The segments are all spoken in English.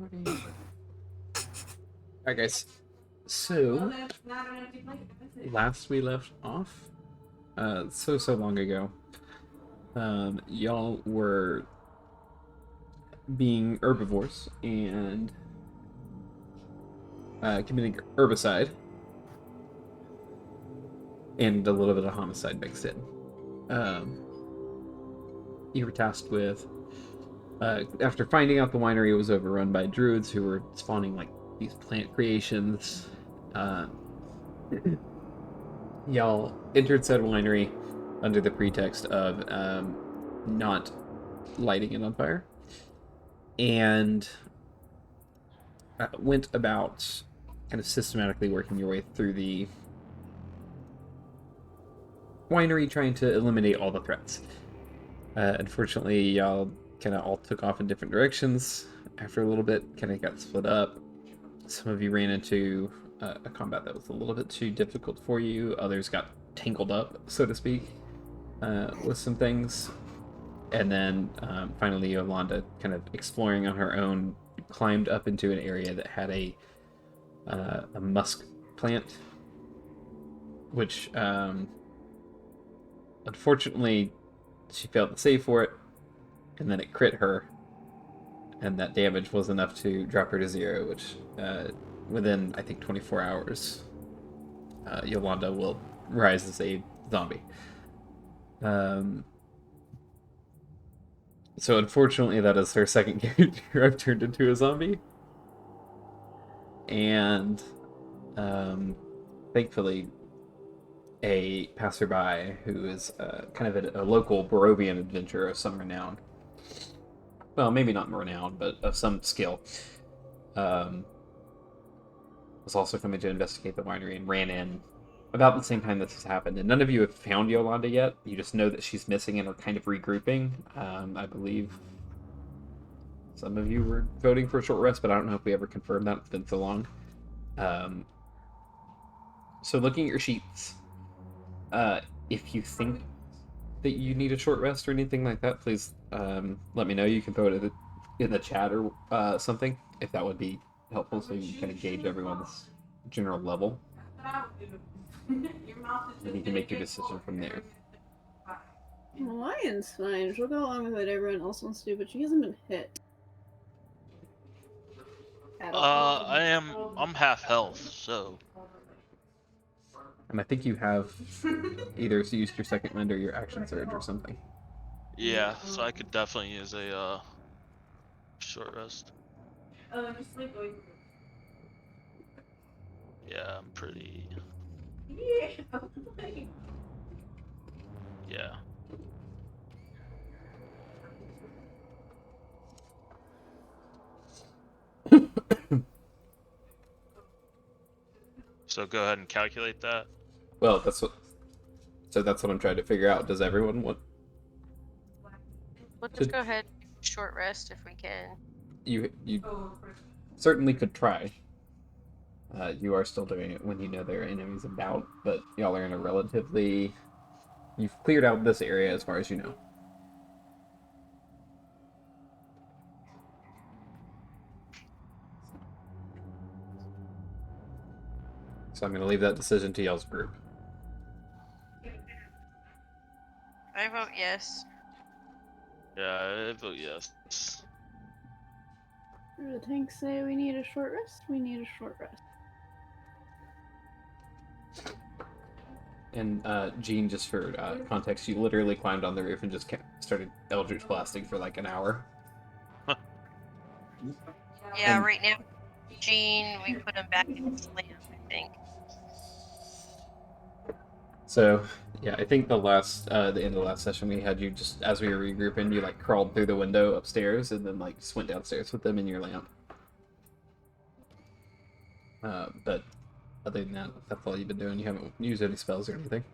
Alright, guys. So, last we left off, so long ago, y'all were being herbivores and committing herbicide and a little bit of homicide mixed in. You were tasked with, after finding out the winery was overrun by druids who were spawning like these plant creations, uh, y'all entered said winery under the pretext of not lighting it on fire, and went about kind of systematically working your way through the winery, trying to eliminate all the threats. Unfortunately, y'all kind of all took off in different directions. After a little bit, kind of got split up. Some of you ran into a combat that was a little bit too difficult for you. Others got tangled up, so to speak, with some things. And then finally, Yolanda, kind of exploring on her own, climbed up into an area that had a musk plant, which unfortunately she failed to save for it, and then it crit her, and that damage was enough to drop her to 0, which within, I think, 24 hours, Yolanda will rise as a zombie. So unfortunately, that is her second character I've turned into a zombie. And thankfully, a passerby who is kind of a local Barovian adventurer of some renown, well, maybe not renown, but of some skill, was also coming to investigate the winery and ran in about the same time this has happened. And none of you have found Yolanda yet. You just know that she's missing and are kind of regrouping. I believe some of you were voting for a short rest, but I don't know if we ever confirmed that. It's been so long. So looking at your sheets, if you think that you need a short rest or anything like that, please let me know. You can throw it in the chat or something, if that would be helpful, so you can kind of gauge everyone's general level. And you can make your decision from there. Lion's fine. She'll go along with what everyone else wants to do, but she hasn't been hit. I'm half health, so. And I think you have either used your second wind or your action surge or something. Yeah, so I could definitely use a short rest. Yeah, I'm pretty. Yeah. So go ahead and calculate that. Well, that's what I'm trying to figure out. Does everyone want? We'll just go ahead and short rest if we can. You certainly could try. You are still doing it when you know there are enemies about, but y'all are in a relatively. You've cleared out this area as far as you know. So I'm going to leave that decision to y'all's group. I vote yes. Yeah, I vote yes. The tanks say we need a short rest. We need a short rest. And Jean, just for context, she literally climbed on the roof and just started Eldritch blasting for like an hour. Yeah, and right now, Gene, we put him back in his lamp, I think. So, yeah, I think the end of the last session we had you just, as we were regrouping, you like crawled through the window upstairs and then like just went downstairs with them in your lamp. But other than that, that's all you've been doing. You haven't used any spells or anything.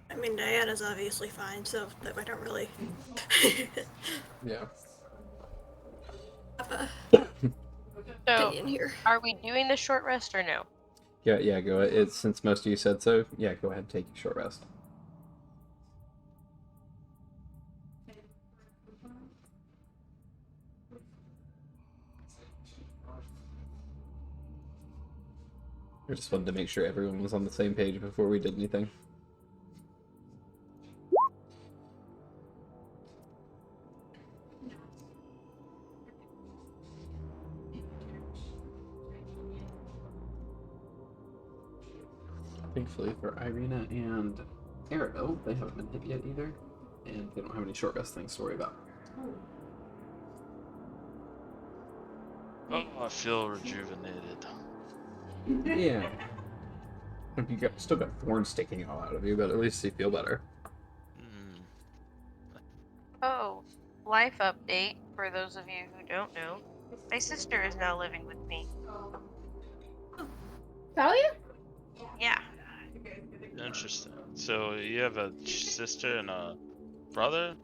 I mean, Diana's obviously fine, so that I don't really. Yeah. Have a So, opinion here. are we doing the short rest or no? Yeah, go. It's since most of you said so. Yeah, go ahead and take your short rest. I just wanted to make sure everyone was on the same page before we did anything. Thankfully for Irina and Arabelle, they haven't been hit yet either, and they don't have any short rest things to worry about. Oh, I feel rejuvenated. Yeah. Still got thorns sticking all out of you, but at least you feel better. Mm. Oh, life update for those of you who don't know. My sister is now living with me. Talia? Yeah. Interesting. So you have a sister and a brother?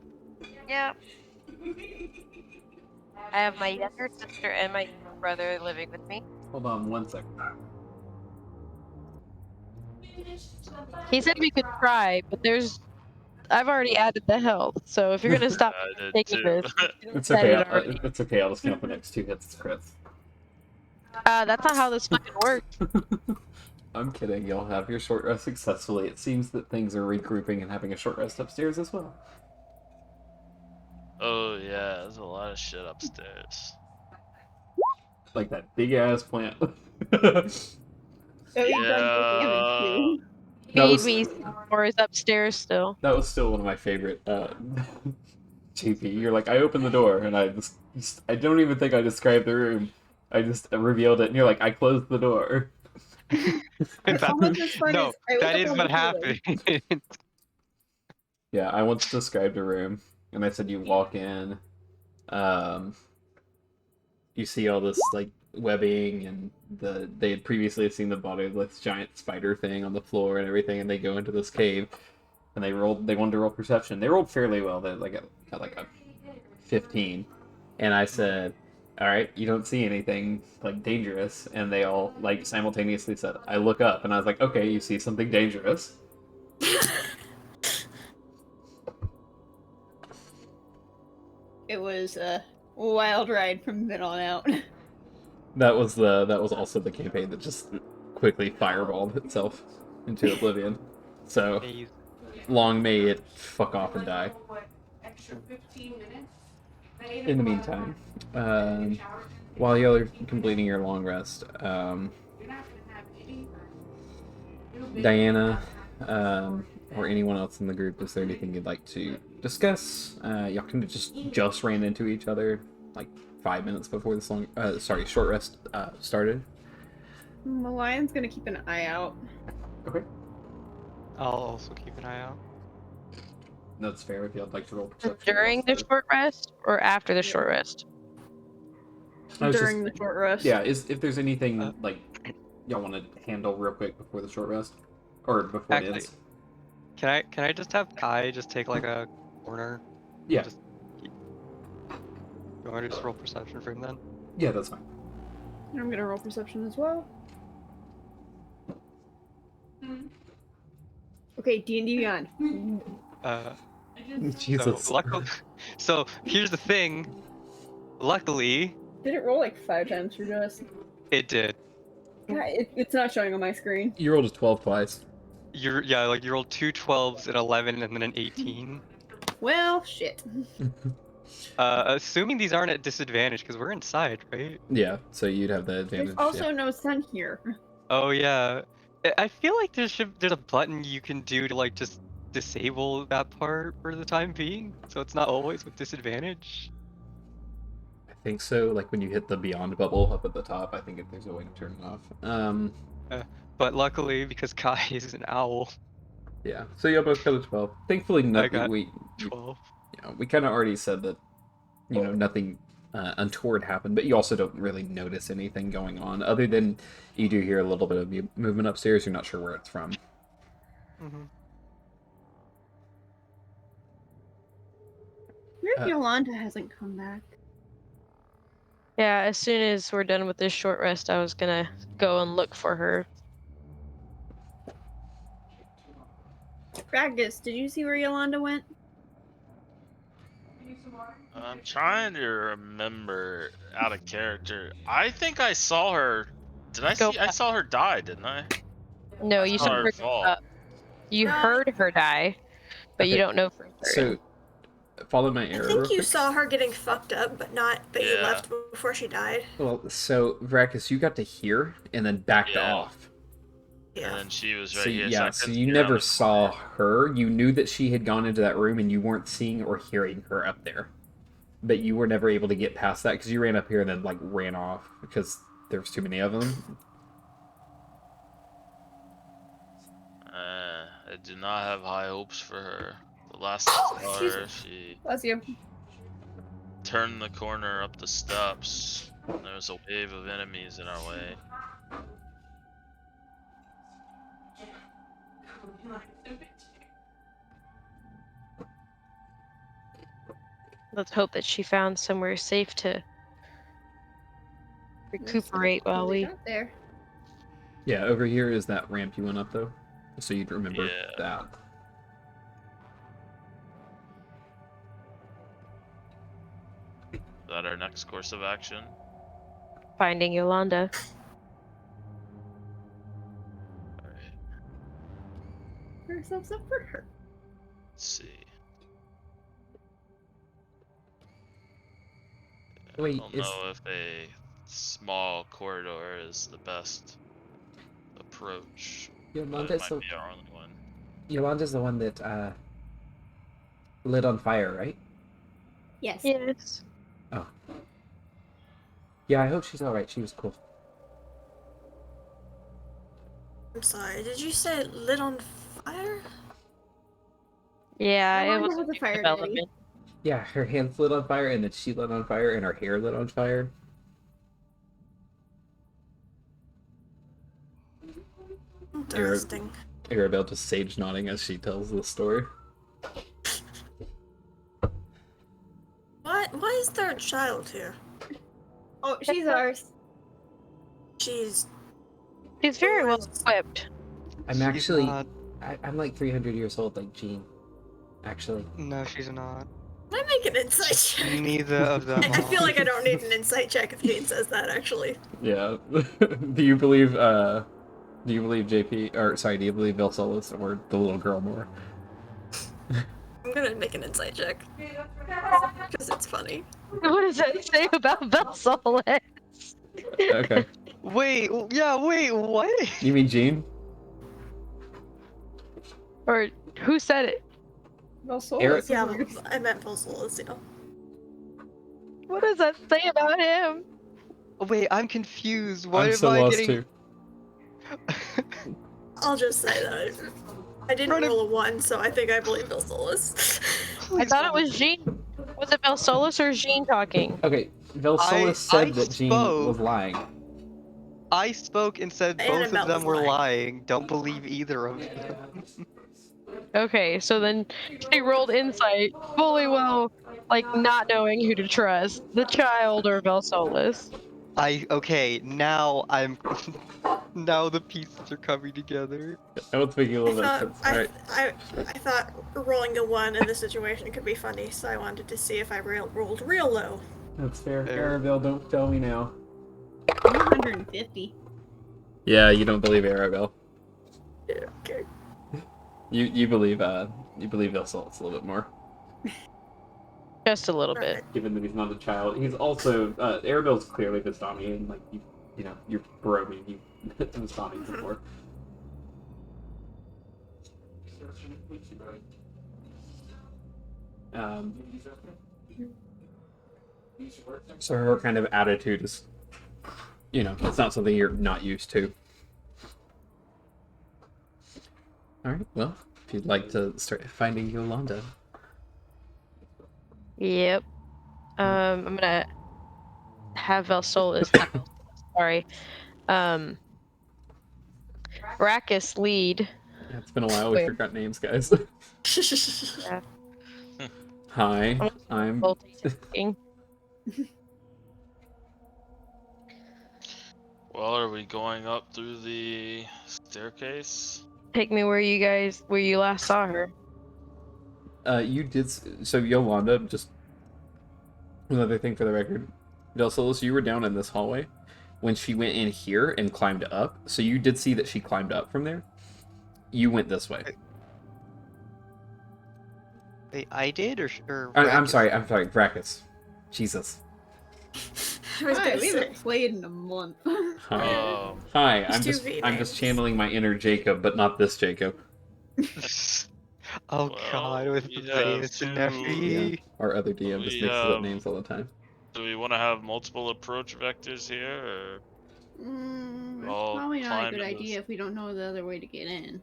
Yep. I have my younger sister and my younger brother living with me. Hold on 1 second. He said we could try, but I've already added the health, so if you're gonna stop I did taking too. this, you It's said okay. it already. It's okay. I'll just count the next 2 hits as crits. That's not how this fucking works. I'm kidding. You'll have your short rest successfully. It seems that things are regrouping and having a short rest upstairs as well. Oh yeah, there's a lot of shit upstairs. Like that big ass plant. Oh, you've done the damage Yeah. too. That Feed was- me or is upstairs still. That was still one of my favorite JP. You're like, I opened the door and I don't even think I described the room. I just revealed it and you're like, I closed the door. It's almost as fun No, as I woke that up is on what the toilet. happened. Yeah, I once described a room and I said you walk in, you see all this like webbing and they had previously seen the body of this giant spider thing on the floor and everything, and they go into this cave and they wanted to roll perception. They rolled fairly well. They got like a 15, and I said, all right, you don't see anything like dangerous, and they all like simultaneously said, I look up, and I was like, okay, you see something dangerous. It was a wild ride from then on out. That was also the campaign that just quickly fireballed itself into oblivion. So Amazing. long may it fuck off and die. In the meantime, while y'all are completing your long rest, Diana, or anyone else in the group, is there anything you'd like to discuss? Y'all kind of just ran into each other like 5 minutes before this short rest started. The lion's gonna keep an eye out. Okay, I'll also keep an eye out. that's fair. If y'd like to roll perception During the also. short rest or after the short rest? I was During the short rest. Yeah, if there's anything like y'all want to handle real quick before the short rest, or before it Actually, ends. Can I just have Kai just take like a corner? Yeah, Just keep... You want to just roll perception for him then? yeah, that's fine. I'm gonna roll perception as well. Okay, D&D Beyond. Jesus. So luckily, so here's the thing. Luckily, Did it roll like 5 times for us? it did. God, it's not showing on my screen. You rolled a 12 twice. You rolled 2 12s, an 11, and then an 18. Well, shit. Assuming these aren't at disadvantage because we're inside, right? Yeah, so you'd have the advantage. There's also no sun here. Oh yeah. I feel like there's a button you can do to like just disable that part for the time being, so it's not always with disadvantage. I think so. Like when you hit the beyond bubble up at the top, I think there's a way to turn it off. But luckily, because Kai is an owl, Yeah. So y'all both got a 12. Thankfully, nothing. got We 12. kind of already said that. Nothing untoward happened, but you also don't really notice anything going on other than you do hear a little bit of movement upstairs. You're not sure where it's from. Mm-hmm. Where's Yolanda hasn't come back? Yeah, as soon as we're done with this short rest, I was gonna go and look for her. Ragus, did you see where Yolanda went? I'm trying to remember out of character. I think I saw her. Did I Go see? I back. saw her die, didn't I? No, I you saw saw her her. fall. You No. heard her die, but you Okay, don't know for certain. So, follow my I arrow think real you quick. saw her getting fucked up, but you Yeah. left before she died. Well, so Vracus, you got to hear and then backed Yeah. off. And Yeah. then she was So right here. yeah, I so couldn't you see around never the saw corner. her. You knew that she had gone into that room, and you weren't seeing or hearing her up there. But you were never able to get past that because you ran up here and then like ran off because there was too many of them. I do not have high hopes for her. The last I saw excuse her, me. she Bless you. turned the corner up the steps. And there was a wave of enemies in our way. Let's hope that she found somewhere safe to recuperate while They we. got there. Yeah, over here is that ramp you went up though, so you'd remember Yeah. that. Is that our next course of action? Finding Yolanda. Alright, Put ourselves up for her. let's see. I Wait, don't is know if a small corridor is the best approach, but it Yolanda's might the be our only one. Yolanda's the one that lit on fire, right? Yes. Yes. Oh. Yeah, I hope she's all right. She was cool. I'm sorry. Did you say it lit on fire? Yeah, it Yolanda was has a a new fire development. Yeah, her hands lit on fire, and then she lit on fire, and her hair lit on fire. Interesting. Arabelle just sage nodding as she tells the story. Why is there a child here? Oh, she's ours. She's She's very well yours. equipped. I'm She's actually, not. I'm like 300 years old, like Jean. Actually, No, she's not. Can I make an insight check? Neither of them I feel are. like I don't need an insight check if Jane says that, actually. yeah. Do you believe JP, or sorry, do you believe Velsolis or the little girl more? I'm gonna make an insight check. Because it's funny. What does that say about Velsolis? Okay. Wait, wait, what? You mean Jean? Or who said it? Well, so Eric- Yeah, I meant Volsolis, yeah. What does that say about him? Wait, I'm confused. What I'm am so I lost getting? too. I'll just say that I didn't Trying to- roll a 1, so I think I believe Volsolis. I thought it was Jean. Was it Velsolis or Jean talking? Okay, Velsolis I said that Jean was spoke. lying. I spoke and said both Annabelle of them was were lying. lying. Don't believe either of them. Okay, so then she rolled insight fully well, like not knowing who to trust, the child or Velsolis. Okay, now I'm now the pieces are coming together. That was making a I little bit of thought, sense. Alright. I thought rolling a 1 in this situation could be funny, so I wanted to see if I rolled real low. That's fair. Fair. Arabelle, don't tell me now. 150. Yeah, you don't believe Arabelle. Yeah, okay. You believe Velsolis a little bit more. Just a little bit. Alright. Given that he's not a child. He's also Arabelle's clearly Vistani, and like you know, you're Barovian, you Vistani before. So her kind of attitude is, you know, it's not something you're not used to. Alright, well, if you'd like to start finding Yolanda. Yep. I'm gonna have Velsolis. Sorry. Rackus lead. Yeah, it's been a while, we Where? forgot names, guys. Yeah. Hi, I'm... Multitasking. Well, are we going up through the staircase? take me where you last saw her. You did so, Yolanda. Just another thing for the record, Delsolis, you were down in this hallway when she went in here and climbed up. So you did see that she climbed up from there. You went this way. Wait, I did or I'm Brackus? sorry. Brackus. Jesus. I was Hi, gonna we say. haven't played in a month. Hi. Hi. It's I'm two just V I'm just names. channeling my inner Jacob, but not this Jacob. Oh Well, god, with we the have Veus and two- Yeah. Nephi. Our other DM just We mixes up have- names all the time. Do we want to have multiple approach vectors here, or It's all probably not a climb good in idea this? if we don't know the other way to get in.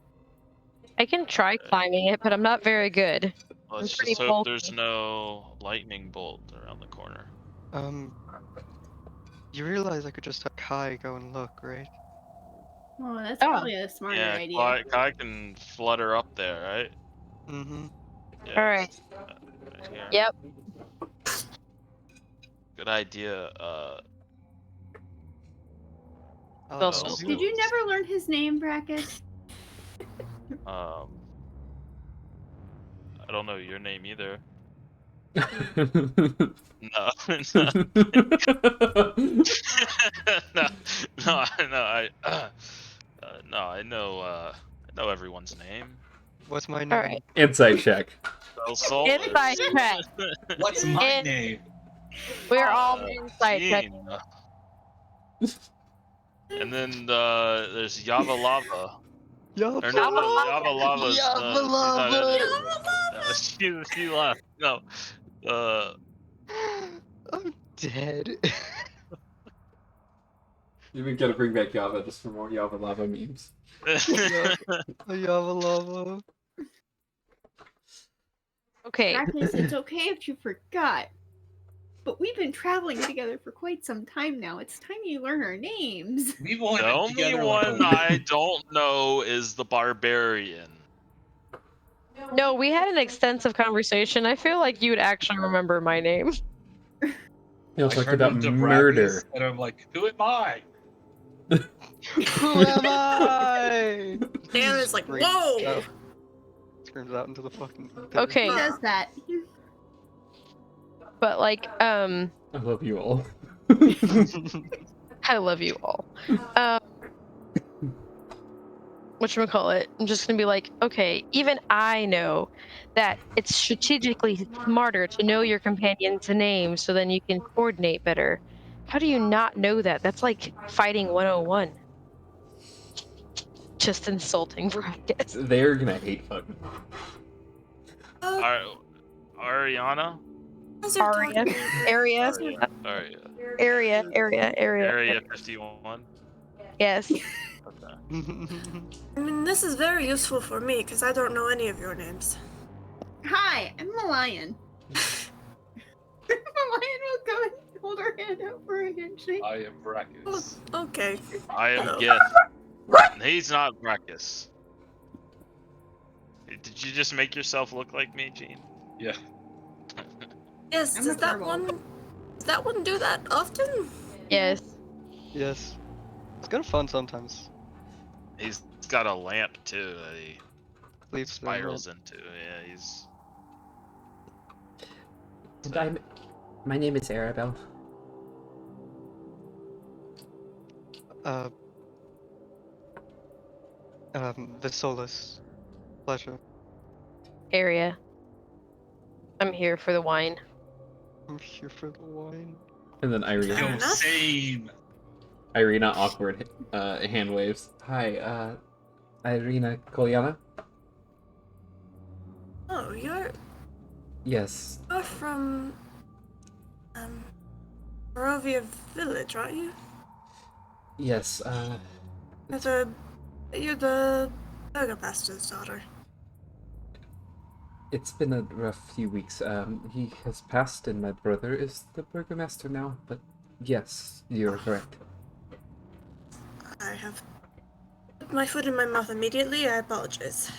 I can try climbing it, but I'm not very good. Let's pretty just hope bulky. there's no lightning bolt around the corner. You realize I could just have Kai go and look, right? Oh, that's Oh. probably a smarter Yeah, idea. Kai can flutter up there, right? Mm-hmm. Yeah. Alright. Right here. Yep. Good idea. Also- Did you never learn his name, Brackus? I don't know your name either. No, no, no, I know everyone's name. What's my name? Alright. Insight check. Insight check. What's my In- name? We're all insight check. And then there's Yava Lava. Yup. Or no, Yava Lava's Yava Lava. she left. No. I'm dead. We gotta bring back Yava just for more Yava Lava memes. Yava Lava. Okay. Brackus, it's okay if you forgot. But we've been traveling together for quite some time now. It's time you learn our names. We've only The been only together one like a I week. don't know is the barbarian. No, we had an extensive conversation. I feel like you would actually remember my name. We all I talked turned about into murder. Brackus, and I'm like, who am I? Who am I? Dan is like, Screams whoa! out- Screams out into the fucking. Okay. He does that. But like, I love you all. I love you all. Whatchamacallit? I'm just gonna be like, okay, even I know that it's strategically smarter to know your companion's name so then you can coordinate better. How do you not know that? That's like fighting 101. Just insulting Brackus. They're gonna hate fuck. Ariana? How's your Aria. talking? Area. Aria. Area. 51. Yes. Okay. I mean, this is very useful for me because I don't know any of your names. Hi, I'm Malayan. Malayan will go and hold her hand out for a handshake. I am Brackus. Okay. I am Hello. Gith. He's not Brackus. Did you just make yourself look like me, Gene? Yeah. Yes, I'm does a that furball. one? Does that one do that often? Yes. Yes. It's kind of fun sometimes. He's got a lamp too that he Leaves spirals into. Yeah, he's. And my name is Arabelle. The Solus. Pleasure. Area. I'm here for the wine. I'm here for the wine. And then Irina. Fair Yo, enough. same. Irina awkward hand waves. Hi, Irina Kolyana? Oh, you're Yes. from Barovia Village, aren't you? Yes, You're the burgomaster's daughter. it's been a rough few weeks. He has passed and my brother is the burgomaster now, but yes, you're correct. I have put my foot in my mouth immediately. I apologize.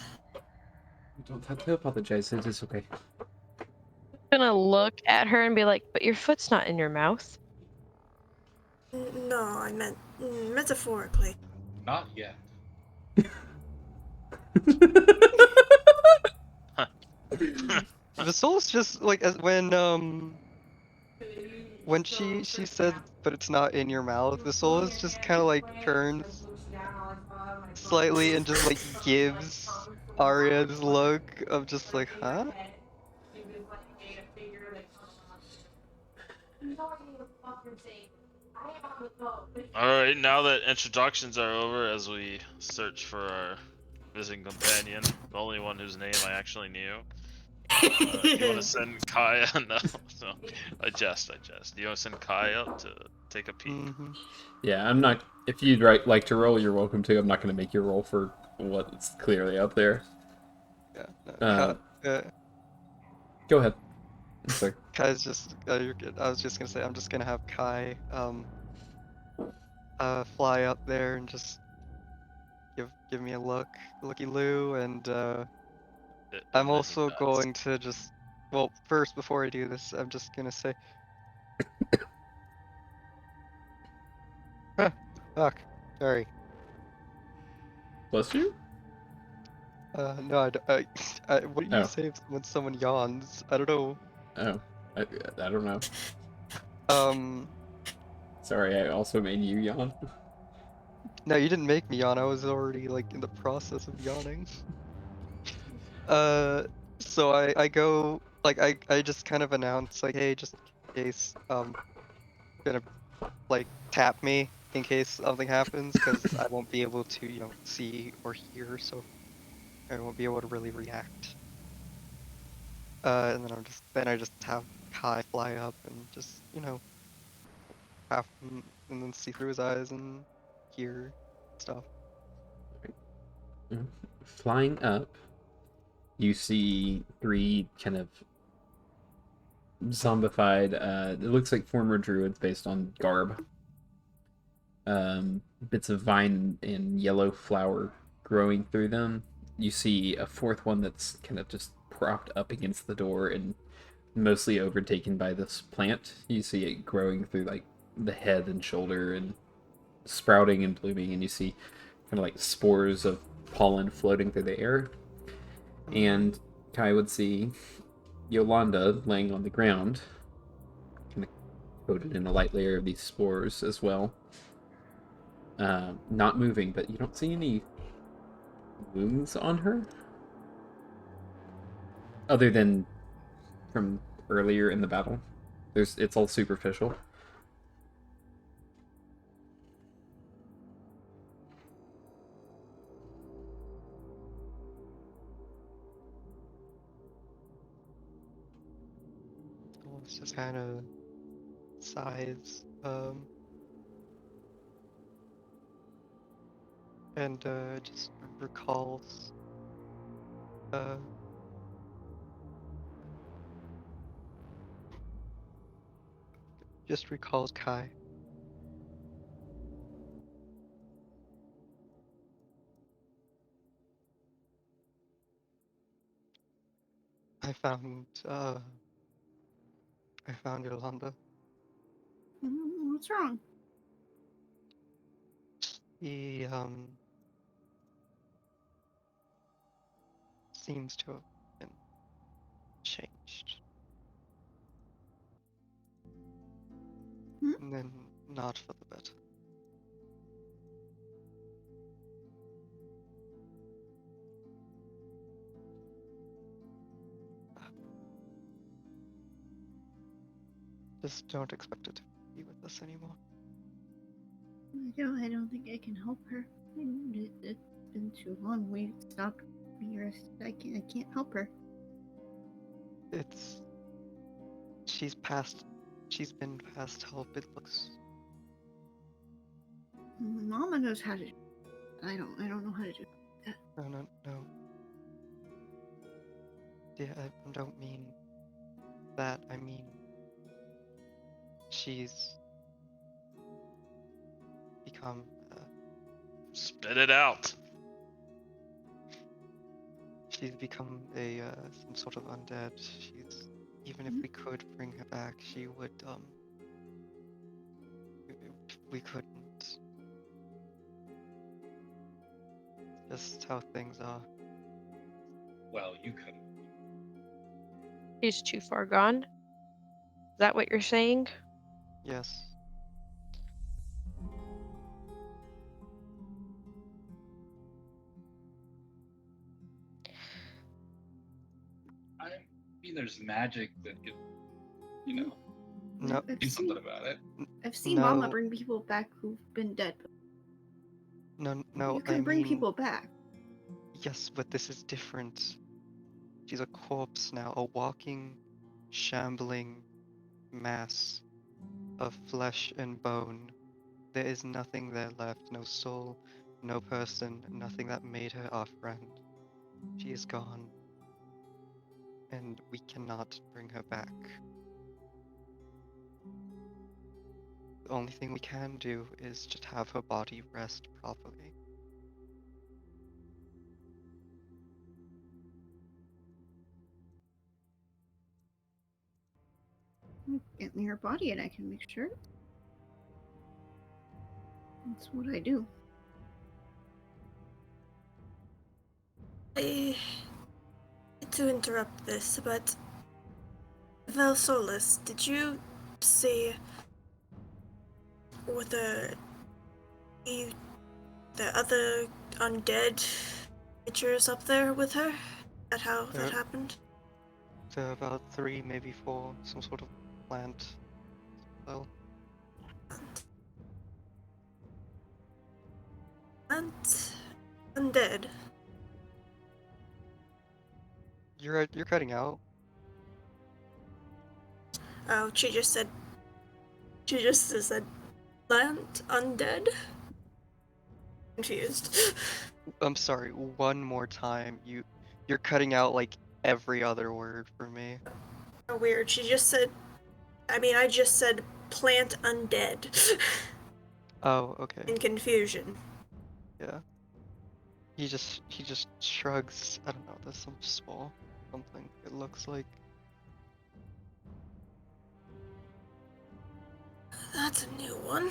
You don't have to apologize, it is okay. I'm gonna look at her and be like, but your foot's not in your mouth. No, I meant metaphorically. Not yet. The soul's just like as when she said, but it's not in your mouth. The soul is just kind of like turns slightly and just like gives Arya this look of just like, huh? Alright, now that introductions are over, as we search for our visiting companion, the only one whose name I actually knew. You want to send Kai? No, no. I jest. Do you want to send Kai up to take a peek? Mm-hmm. Yeah, I'm not. If you'd like to roll, you're welcome to. I'm not going to make you roll for what's clearly up there. Yeah. No, Go ahead. Sorry. Kai's just you're good. I was just gonna say I'm just gonna have Kai fly up there and just give me a looky loo, and I'm Amazing also dice. going to just well first before I do this I'm just gonna say huh, fuck sorry Bless you? no what do you Oh. say when someone yawns? I don't know. Oh. I don't know. Um Sorry, I also made you yawn. no, you didn't make me yawn. I was already like in the process of yawning. So I go like I just kind of announce like, hey, just in case gonna like tap me in case something happens because I won't be able to see or hear, so I won't be able to really react. And then I just have Kai fly up and just have him and then see through his eyes and hear stuff. Flying up, you see three kind of zombified, it looks like former druids based on garb. Bits of vine and yellow flower growing through them. You see a fourth one that's kind of just propped up against the door and mostly overtaken by this plant. You see it growing through like the head and shoulder and sprouting and blooming, and you see kind of like spores of pollen floating through the air. And Kai would see Yolanda laying on the ground, kind of coated in a light layer of these spores as well. Not moving, but you don't see any wounds on her, other than from earlier in the battle. It's all superficial. So it's just kind of sighs, and just recalls uh Kai. I found Yolanda. What's wrong? He seems to have been changed. Hmm? And then not for the better. Just don't expect it to be with us anymore. I don't think I can help her. It's been too long. We stopped being I can't help her. She's been past help, it looks. Mama knows how to. I don't know how to do that. No. Yeah, I don't mean that. I mean, she's become. Spit it out. She's become some sort of undead. Even if we could bring her back, she would we couldn't. Just how things are. well, you could. He's too far gone. Is that what you're saying? Yes. I mean, there's magic that could, you know, No. I've do seen, something about it. I've seen Mama No. bring people back who've been dead. No. You I can bring mean, people back. yes, but this is different. She's a corpse now, a walking, shambling mass of flesh and bone. There is nothing there left, no soul, no person, nothing that made her our friend. She is gone, and we cannot bring her back. The only thing we can do is just have her body rest properly. Get me her body and I can make sure. That's what I do. I hate to interrupt this, but Velsolis, did you see whether the other undead creatures up there with her? At how that happened? There are about 3, maybe 4, some sort of plant. Well, And undead. you're cutting out. Oh, she just said plant undead. Confused. I'm sorry, one more time. You're cutting out like every other word for me. How weird. She just said. I just said plant undead. Oh, okay. In confusion. Yeah. He just shrugs. I don't know, there's some small something it looks like. That's a new one.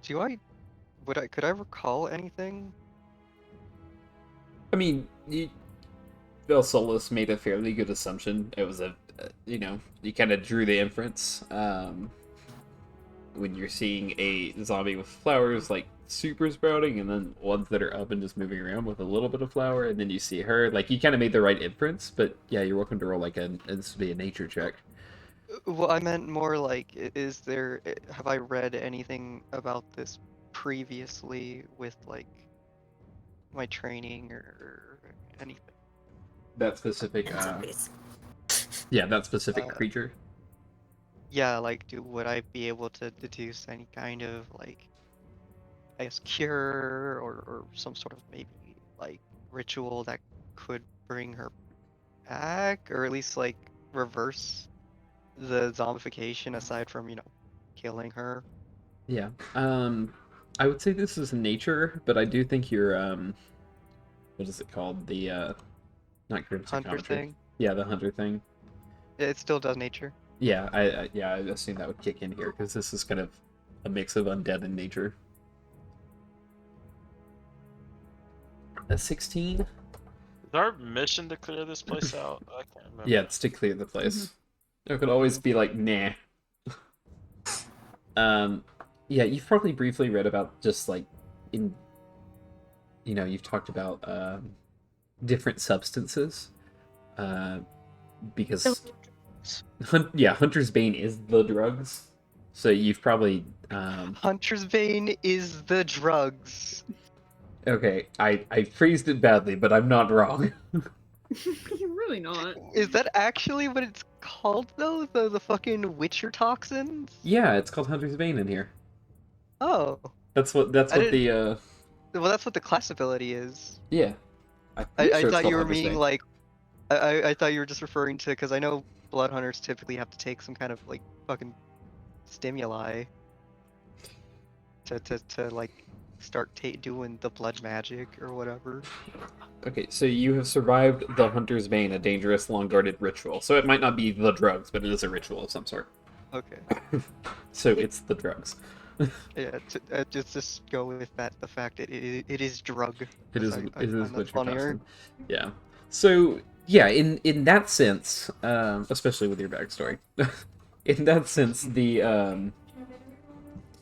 Could I recall anything? I mean, Velsolis made a fairly good assumption. It was you kind of drew the inference. When you're seeing a zombie with flowers like super sprouting, and then ones that are up and just moving around with a little bit of flower, and then you see her, like, you kind of made the right inference. But yeah, you're welcome to roll like this would be a nature check. Well, I meant more like, have I read anything about this previously with like my training or anything? That specific, Zombies. yeah, that specific Uh, creature. Yeah, like, would I be able to deduce any kind of like, I guess, cure or some sort of maybe like ritual that could bring her back, or at least like reverse the zombification aside from, killing her? Yeah. I would say this is nature, but I do think you're what is it called? The not grim Hunter psychometry. thing? Yeah, the hunter thing. Yeah, it still does nature. Yeah, I assume that would kick in here because this is kind of a mix of undead and nature. A 16? Is our mission to clear this place out? I can't remember. Yeah, it's to clear the place. It could always be like, nah. Yeah, you've probably briefly read about just like you've talked about different substances. Because Hunter's Bane is the drugs. So you've probably Hunter's Bane is the drugs. okay, I phrased it badly, but I'm not wrong. You're really not. Is that actually what it's called though? The fucking Witcher toxins? Yeah, it's called Hunter's Bane in here. Oh. That's what I the Well, that's what the class ability is. yeah. I sure it's thought called you were Hunter's meaning Bane. like, I thought you were just referring to, because I know blood hunters typically have to take some kind of like fucking stimuli to like start doing the blood magic or whatever. Okay, so you have survived the Hunter's Bane, a dangerous, long-guarded ritual. So it might not be the drugs, but it is a ritual of some sort. Okay. So it's the drugs. Yeah, just go with that. The fact that it is drug. It 'cause is. I It is find that what you're funnier. tossing. Yeah. So yeah, in that sense, especially with your backstory, in that sense,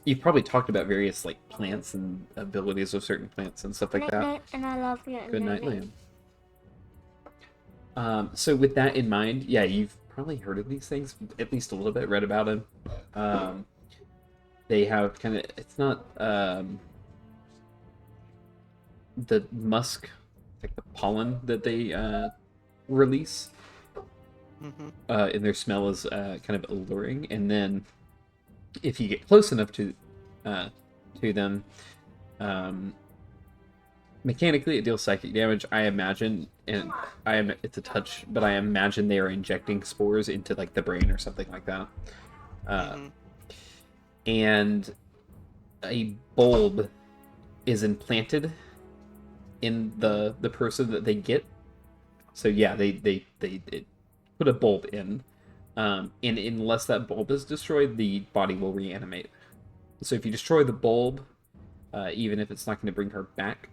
you've probably talked about various like plants and abilities of certain plants and stuff like that. And I love you. Good night, Liam. So with that in mind, yeah, you've probably heard of these things, at least a little bit, read about them. They have kind of, it's not the musk, like the pollen that they release, and their smell is kind of alluring. And then if you get close enough to them, mechanically it deals psychic damage. I imagine, and it's a touch, but I imagine they are injecting spores into like the brain or something like that. And a bulb is implanted in the person that they get. So yeah, they put a bulb in, and unless that bulb is destroyed, the body will reanimate. So if you destroy the bulb, even if it's not going to bring her back,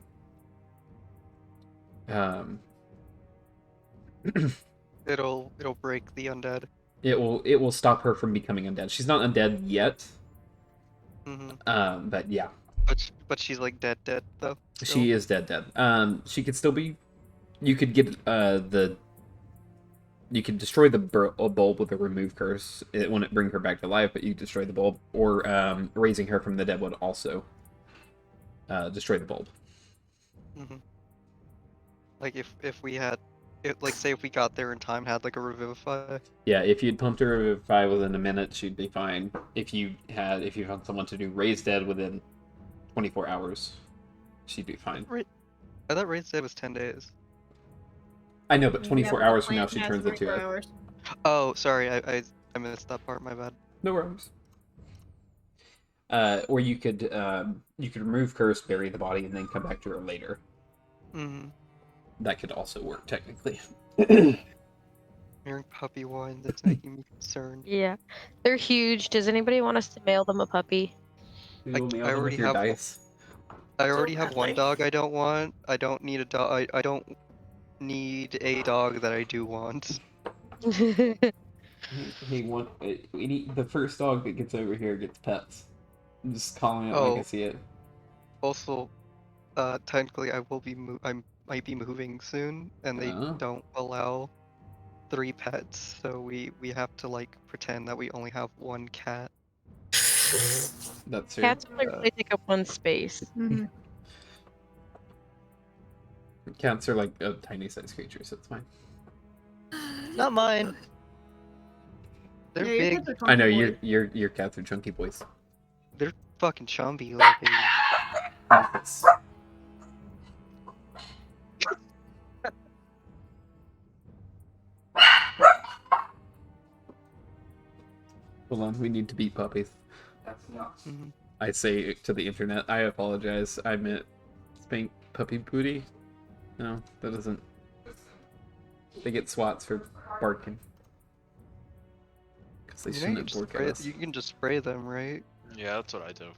It'll break the undead. it will stop her from becoming undead. She's not undead yet. But yeah. But she's like dead though. Still. She is dead. She could still be. You could get You could destroy the bulb with a remove curse. It wouldn't bring her back to life, but you destroy the bulb, or raising her from the dead would also destroy the bulb. Like if we had, like say if we got there in time, had like a revivify. Yeah, if you'd pumped her revivify within a minute, she'd be fine. If you found someone to do raise dead within 24 hours, she'd be fine. I thought raise dead was 10 days. I know, but 24 hours from now she turns into a... hours. Oh, sorry, I missed that part. My bad. No worries. Or you could remove curse, bury the body, and then come back to her later. That could also work technically. Hearing puppy whine, that's making me concerned. Yeah, they're huge. Does anybody want us to mail them a puppy? I already have dice. I already have one badly. dog I don't want. I don't need a dog. I don't need a dog that I do want. Hey, the first dog that gets over here gets pets. I'm just calling it like I see it. Also, technically, I might be moving soon, and they don't allow 3 pets, so we have to like pretend that we only have 1 cat. That's true. Cats only really take up 1 space. Cats are like a tiny sized creature, so it's fine. Not mine. They're big. I know your cats are chunky boys. They're fucking chumpy little babies. Hold on, we need to beat puppies. I say to the internet, I apologize. I meant spank puppy booty. No, that doesn't. They get swats for barking. Because they shouldn't bark at us. You can just spray them, right? Yeah, that's what I do.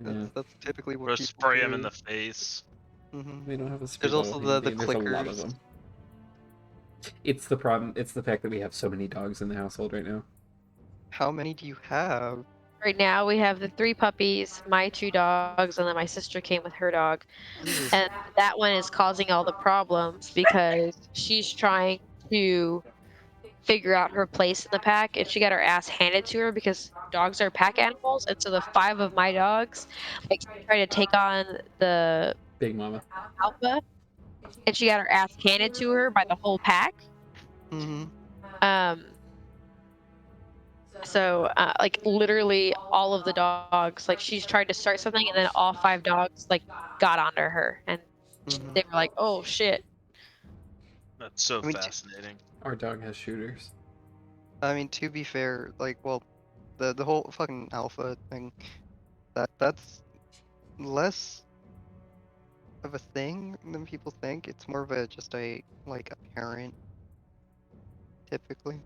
That's typically what Or people spray do. them in the face. They don't have a spray There's also bottle the handy, and there's a lot of clickers. them. It's the problem. It's the fact that we have so many dogs in the household right now. How many do you have? Right now we have the 3 puppies, my 2 dogs, and then my sister came with her dog. And that one is causing all the problems because she's trying to figure out her place in the pack, and she got her ass handed to her because dogs are pack animals. And so the 5 of my dogs like try to take on the Big Mama alpha, and she got her ass handed to her by the whole pack. So, like, literally all of the dogs, like, she's tried to start something, and then all 5 dogs, like, got onto her, and they were like, oh, shit. That's so fascinating. Our dog has shooters. I mean, to be fair, like, well, the whole fucking alpha thing, that's less of a thing than people think. It's more of just a, like, a parent, typically.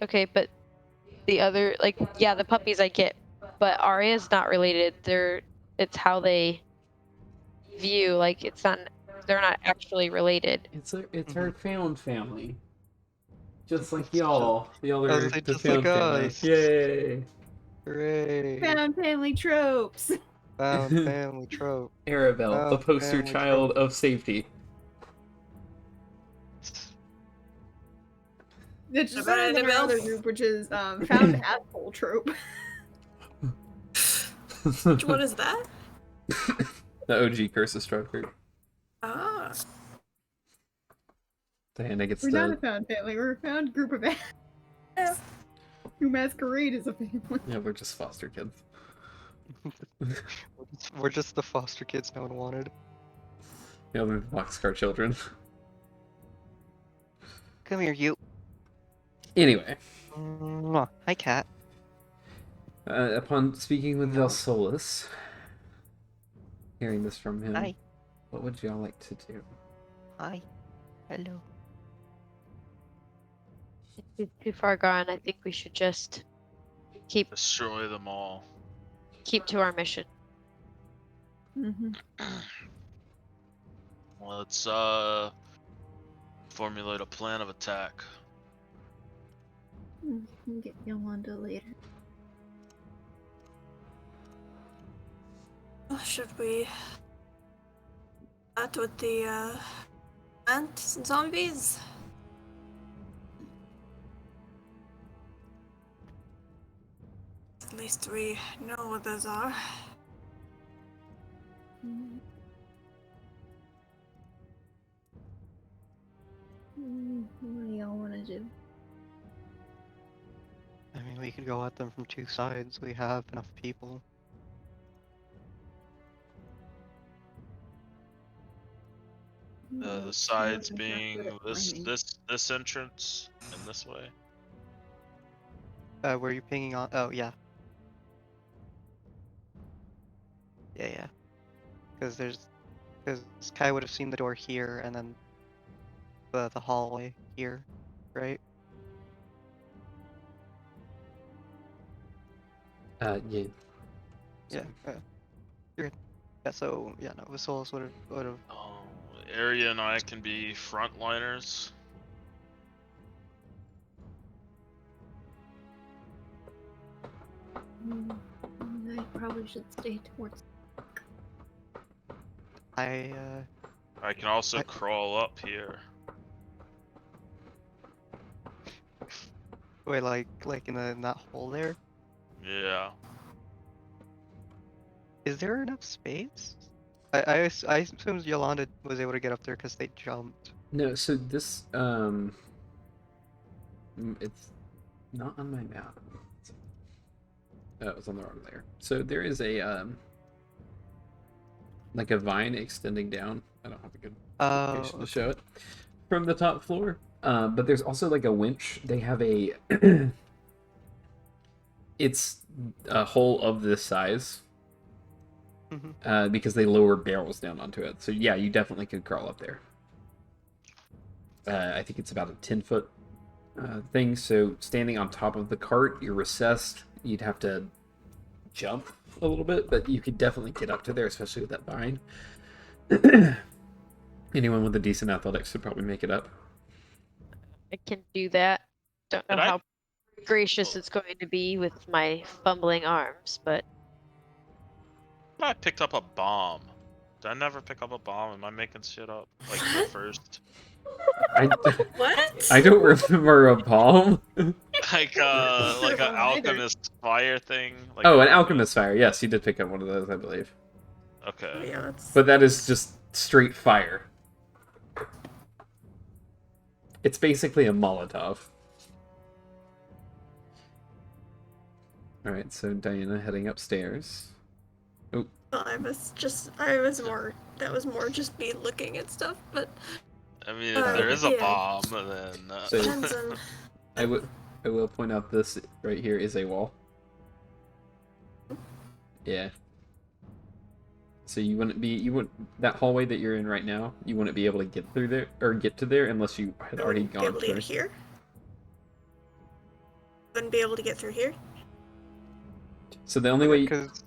Okay, but the other, like, yeah, the puppies I get, but Arya's not related. It's how they view, like it's not, they're not actually related. It's her found family. Just like Just- y'all. Y'all I was are gonna say, the just like found family. us. Yay! Hooray! Found family tropes. Found family trope. Arabelle, the Found poster family child trope. of safety. It's just About better than our Annabelle? other group, which is found asshole trope. Which one is that? The OG Curse of Strahd group. Ah. Diana gets We're not a to... found family. We're a found group of assholes Yeah. who masquerade as a family. Yeah, we're just foster kids. We're just the foster kids no one wanted. Yeah, we're boxcar children. Come here, you. Anyway, Mwah. Hi, cat. upon speaking with No. Velsolus, hearing this from him, Hi. what would y'all like to do? Hi. Hello. It's too far gone. I think we should just keep Destroy them all. to our mission. Mm-hmm. Let's formulate a plan of attack. We'll get Yolanda later. Should we start with the ants and zombies? At least we know what those are. What do y'all want to do? I mean, we could go at them from two sides. We have enough people. The sides being this entrance and this way. Were you pinging on? Oh, yeah. Yeah. Because Kai would have seen the door here and then the hallway here, right? Yeah. Yeah. You're good. Yeah. So yeah, no, Vasolis would have. Arya and I can be frontliners. I probably should stay towards. I can also crawl up here. Wait, like in that hole there? Yeah. Is there enough space? I assume Yolanda was able to get up there because they jumped. No, so this it's not on my map. Oh, it was on the wrong layer. So there is a like a vine extending down. I don't have a good location to show it from the top floor. But there's also like a winch. They have a it's a hole of this size. Because they lower barrels down onto it. So yeah, you definitely could crawl up there. I think it's about a 10-foot thing. So standing on top of the cart, you're recessed. You'd have to jump a little bit, but you could definitely get up to there, especially with that vine. Anyone with a decent athletics should probably make it up. I can do that. Don't know how gracious it's going to be with my fumbling arms, but I picked up a bomb. Did I never pick up a bomb? Am I making shit up? Like the first. What? I don't remember a bomb. like an alchemist fire thing. Like an alchemist fire. Yes, you did pick up one of those, I believe. Okay. Yeah, But that is just straight fire. It's basically a Molotov. Alright, so Diana heading upstairs. Oh. Well, that was more just me looking at stuff, but I mean, if there is a bomb, then So, I will point out this right here is a wall. Yeah. So that hallway that you're in right now, you wouldn't be able to get through there or get to there unless you had already gone be able to through. get here. Wouldn't be able to get through here. So the only way, Because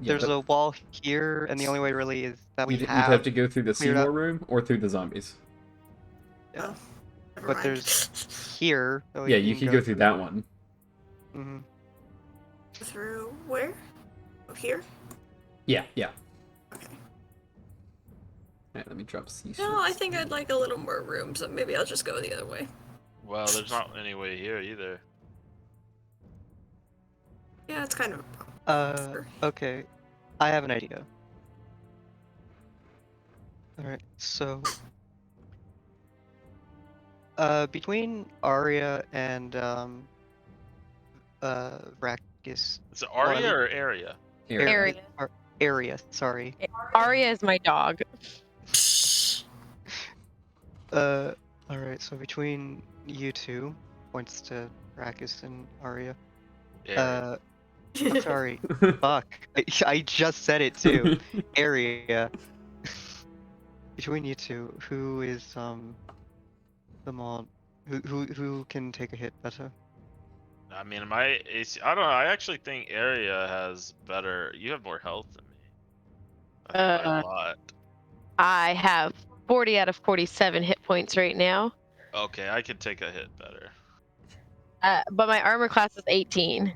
yeah, there's a wall here, and the only way really is that we you'd have to go through the cleared Seymour up. room or through the zombies. Yeah. Oh, never But mind. there's here. That we Yeah, you can could go through that one. Mhm. Through where? Oh, here? Yeah, yeah. Okay. Alright, let me drop C. No, I think I'd like a little more room, so maybe I'll just go the other way. Well, there's not any way here either. Yeah, it's kind of. Okay. I have an idea. Alright, so between Arya and Rakis. Is it Arya Well, or area? Area. Area, sorry. Arya is my dog. Alright, so between you two, points to Rakis and Arya. Area. I'm sorry. Fuck. I just said it too. Area. Between you two, who is the more who can take a hit better? I mean, my AC, I don't know. I actually think area has better. You have more health than me. I think by a lot. I have 40 out of 47 hit points right now. Okay, I could take a hit better. But my armor class is 18.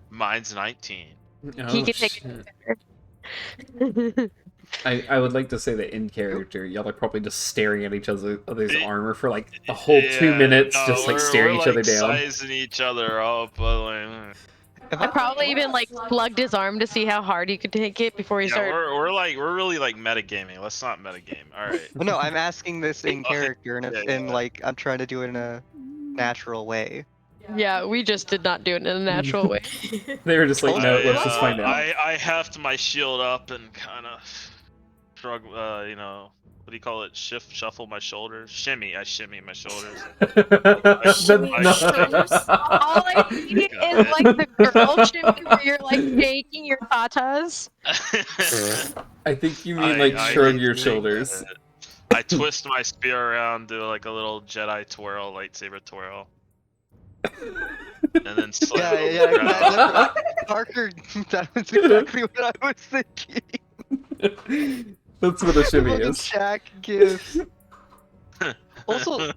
Mine's 19. Oh, He can take shit. it better. I would like to say that in character, y'all are probably just staring at each other's armor for like the whole 2 minutes, no, just like we're staring each like other down. sizing each other up, but like, I probably even like slugged his arm to see how hard he could take it before he yeah, started. we're really like metagaming. Let's not metagame. All right. Well, no, I'm asking this in Okay, character, and yeah. like I'm trying to do it in a natural way. Yeah, we just did not do it in a natural way. They were just like, no, let's just find out. I heft my shield up and kind of shrug. You know, what do you call it? Shuffle my shoulders. I shimmy my shoulders. That's Shimmy your not- shoulders. All I see is like the girl shimmy where you're like shaking your tatas. I think you mean like shrug your shoulders. I twist my spear around, do like a little Jedi twirl, lightsaber twirl. And then slam it Yeah, over the ground. Parker, that was exactly what I was thinking. That's what a shimmy Fucking is. Shaq gifts. Also,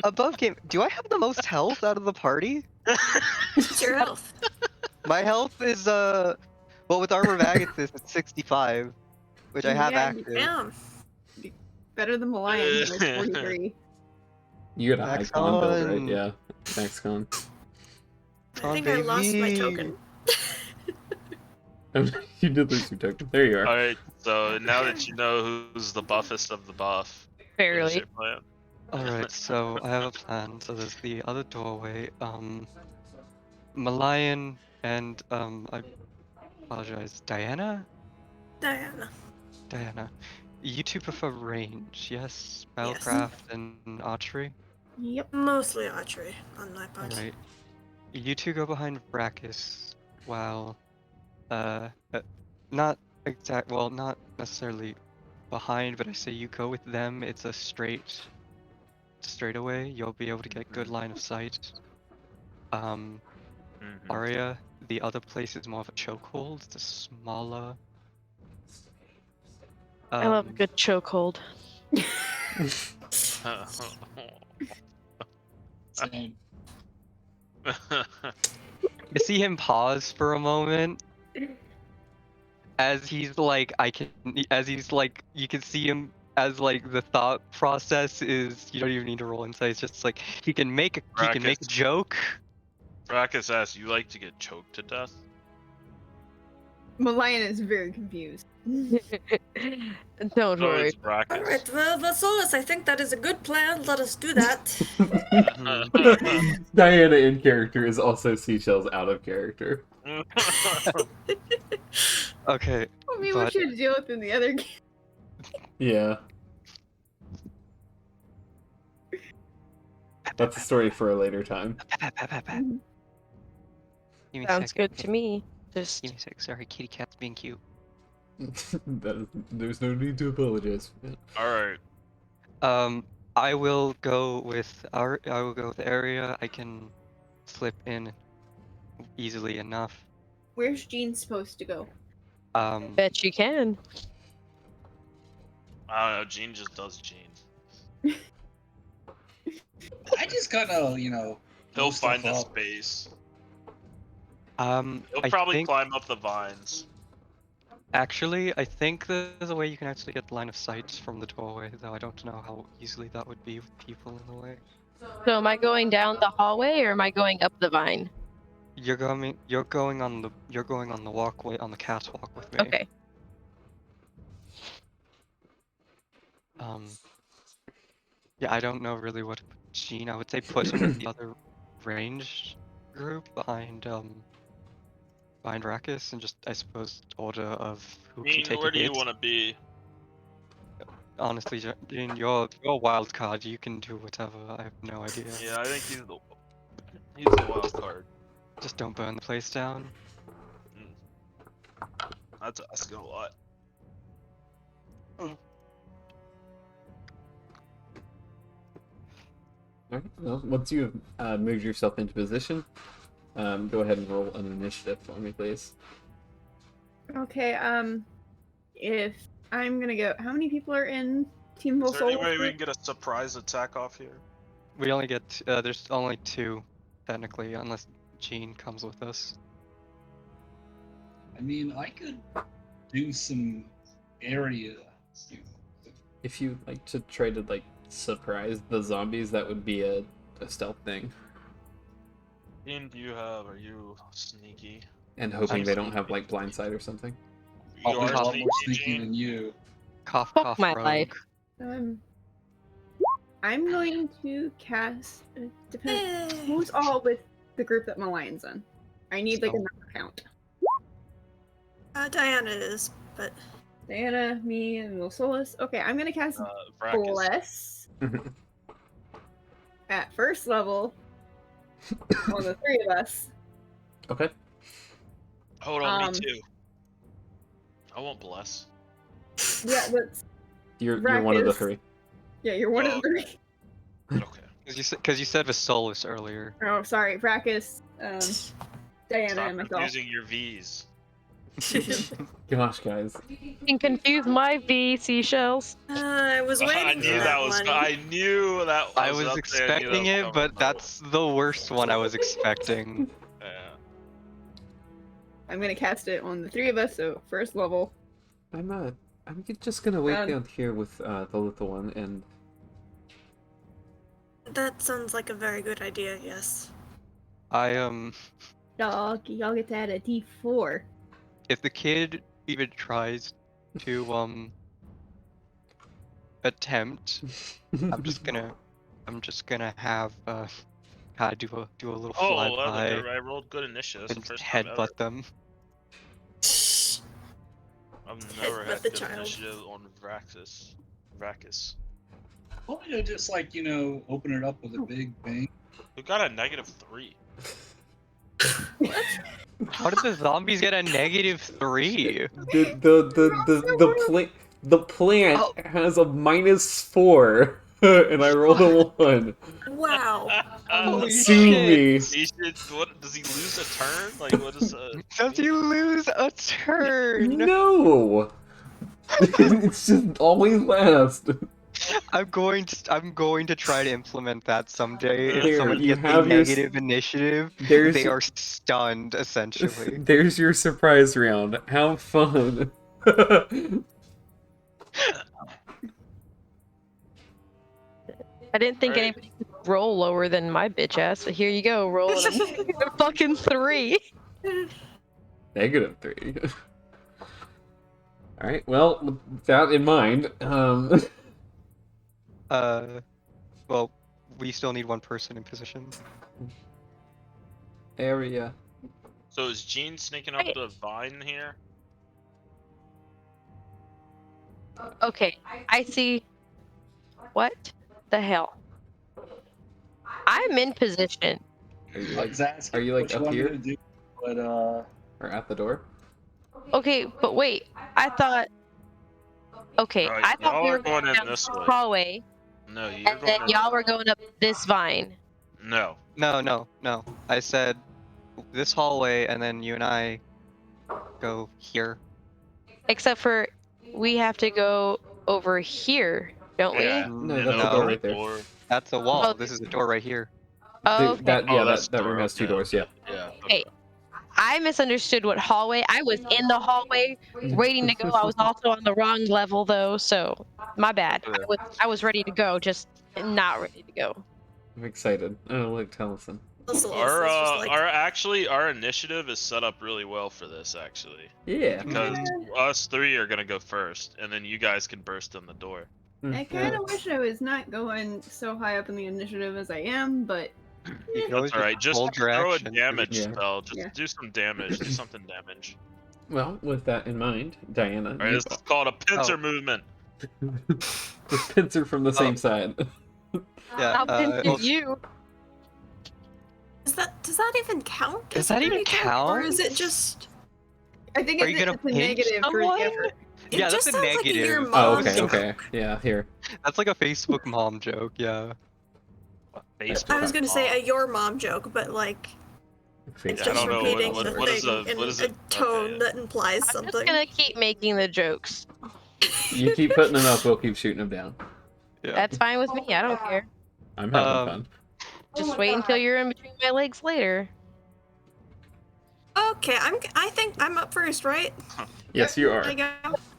above game, do I have the most health out of the party? What's your health? My health is well, with armor of Agathis, it's 65, which I have Yeah, active. Damn. Better than Malayan, who has 43. You got a high Max con build, right? on. Yeah, max con. I think I lost my token. You did lose your token. There you are. Alright, so now that you know who's the buffest of the buff, what is Barely. your plan? Alright, so I have a plan. So there's the other doorway. Malayan and I apologize, Diana? Diana. Diana. You two prefer range, yes? Spellcraft and archery? Yep. Mostly archery on my part. Alright. You two go behind Brachus while not not necessarily behind, but I say you go with them, it's a straightaway, you'll be able to get good line of sight. Arya, the other place is more of a chokehold, it's a smaller. I love a good chokehold. Same. You see him pause for a moment as he's like, you can see him as like the thought process is, you don't even need to roll insight, it's just like he can make a joke. Brackus asks, you like to get choked to death? Malayan is very confused. Don't So worry. is Brackus. Alright, well, Vasolis, I think that is a good plan. Let us do that. Diana in character is also seashells out of character. Okay, I mean, but we should deal with in the other game. Yeah. That's a story for a later time. Give me a Sounds second. good to me. Just Give me a sec. Sorry, kitty cat's being cute. There's no need to apologize. Alright. I will go with area. I can slip in easily enough. Where's Jean supposed to go? Bet you can. I don't know. Gene just does Gene. I just kind of, you know, He'll blow stuff find a up. space. I He'll probably think climb up the vines. actually, I think there's a way you can actually get line of sight from the doorway, though I don't know how easily that would be with people in the way. So am I going down the hallway or am I going up the vine? You're going on the walkway on the catwalk with me. Okay. Yeah, I don't know really what to put Gene. I would say put him with the other ranged group behind Rakis, and just I suppose order of who can Gene, take where a do you hit. want to be? Honestly, Gene, you're a wild card. You can do whatever. I have no idea. Yeah, I think he's the wild card. Just don't burn the place down. That's asking a lot. All right. Well, once you have moved yourself into position, go ahead and roll an initiative for me, please. Okay, if I'm gonna go, how many people are in Team Is there any Volsoul? way we can get a surprise attack off here? We only get there's only 2 technically, unless Gene comes with us. I mean, I could do some area. If you like to try to like surprise the zombies, that would be a stealth thing, Gene, are you sneaky? and hoping I'm they don't have like blindside or something. You I'm a are lot sneaky, more sneaky Gene? than you. Cough, Fuck cough, my rogue. life. I'm going to cast. Depends who's all with the group that Malion's in. I need like a So- number count. Diana is, but Diana, me, and Volsoulus. Okay, I'm gonna cast Vracus. Bless at first level on the 3 of us. Okay. Hold on, Um, me too. I won't bless. Yeah, but You're one of the Vracus. 3. yeah, you're one Oh, of the 3. Okay. Because you said Visolus earlier. Oh, sorry, Vracus, Diana, Stop and myself. confusing your V's. Gosh, guys. You can confuse my V seashells. I was I waiting knew for that was. one. I knew that. I was was up there, I knew that expecting was it, coming. but that's the worst one I was expecting. Yeah. I'm gonna cast it on the 3 of us, so first level. I'm just gonna wait Um, down here with the little one, and That sounds like a very good idea, yes. Y'all get to add a D4. If the kid even tries to attempt, I'm just gonna have Kai do a little Oh, flyby I rolled good initiative. It's and the first time ever. headbutt them. I've never Headbutt had the good child. initiative on Vracus. Why don't you just, like, you know, open it up with a big bang? We got a -3. How did the zombies get a -3? the plant Oh. has a -4, and I rolled a 1. Wow. Holy Sue shit. me. He should. What does he lose a turn? Like what is? Does he lose a turn? No. It's just always last. I'm going to try to implement that someday. If There, someone you gets a have your negative initiative, there's they are stunned essentially. there's your surprise round. Have fun. I didn't think Right. anybody could roll lower than my bitch ass, so here you go, rolling a fucking 3. -3. All right. Well, with that in mind, Well, we still need one person in position. area. So is Gene sneaking up Right. the vine here? Okay, I see. What the hell? I'm in position. Are you I like, was asking are you, like, what up wanted here? to do, but or at the door? Okay, but wait, I thought. Okay, Right, I thought y'all we are were going going in down this this way. hallway, No, you're and going. then y'all were going up this vine. No. No. I said this hallway, and then you and I go here. Except for we have to go over here, don't we? Yeah. No, and that's a over door the right there. door. That's a wall. Oh. This is a door right here. Oh, okay. That Oh, that's that the room door, has 2 okay, doors. Yeah. Yeah. Hey, I misunderstood what hallway. I was in the hallway, waiting to go. I was also on the wrong level though, so my bad. Yeah. I was ready to go, just not ready to go. I'm excited. Oh, look, Tellison. Our initiative is set up really well for this actually. Yeah. Because us 3 are gonna go first, and then you guys can burst in the door. I kind of wish I was not going so high up in the initiative as I am, but That's alright. Just hold your throw a action. damage Yeah. spell. Just Yeah. do some damage. Do something damage. Well, with that in mind, Diana, Alright, this is called a pincer movement. the pincer from the same side. Yeah. I'll pinch also- you. Does that even count? Does as a that even dirty joke, or is count? it just? I think Are it's, you gonna it's a pinch negative for the someone? effort. It Yeah, just that's a sounds like a your negative. Oh, mom okay, joke. okay. Yeah, here. That's like a Facebook mom joke. Yeah. Facebook I was gonna say a mom. your mom joke, but like it's Facebook. I just don't know repeating what the is thing what is in it? a tone Okay. that implies I'm something. just gonna keep making the jokes. You keep putting them up, we'll keep shooting them down. Yeah. That's fine with me. I don't care. I'm having Um, fun. Just wait until you're in between my legs later. Okay, I think I'm up first, right? Yes, you are. I go.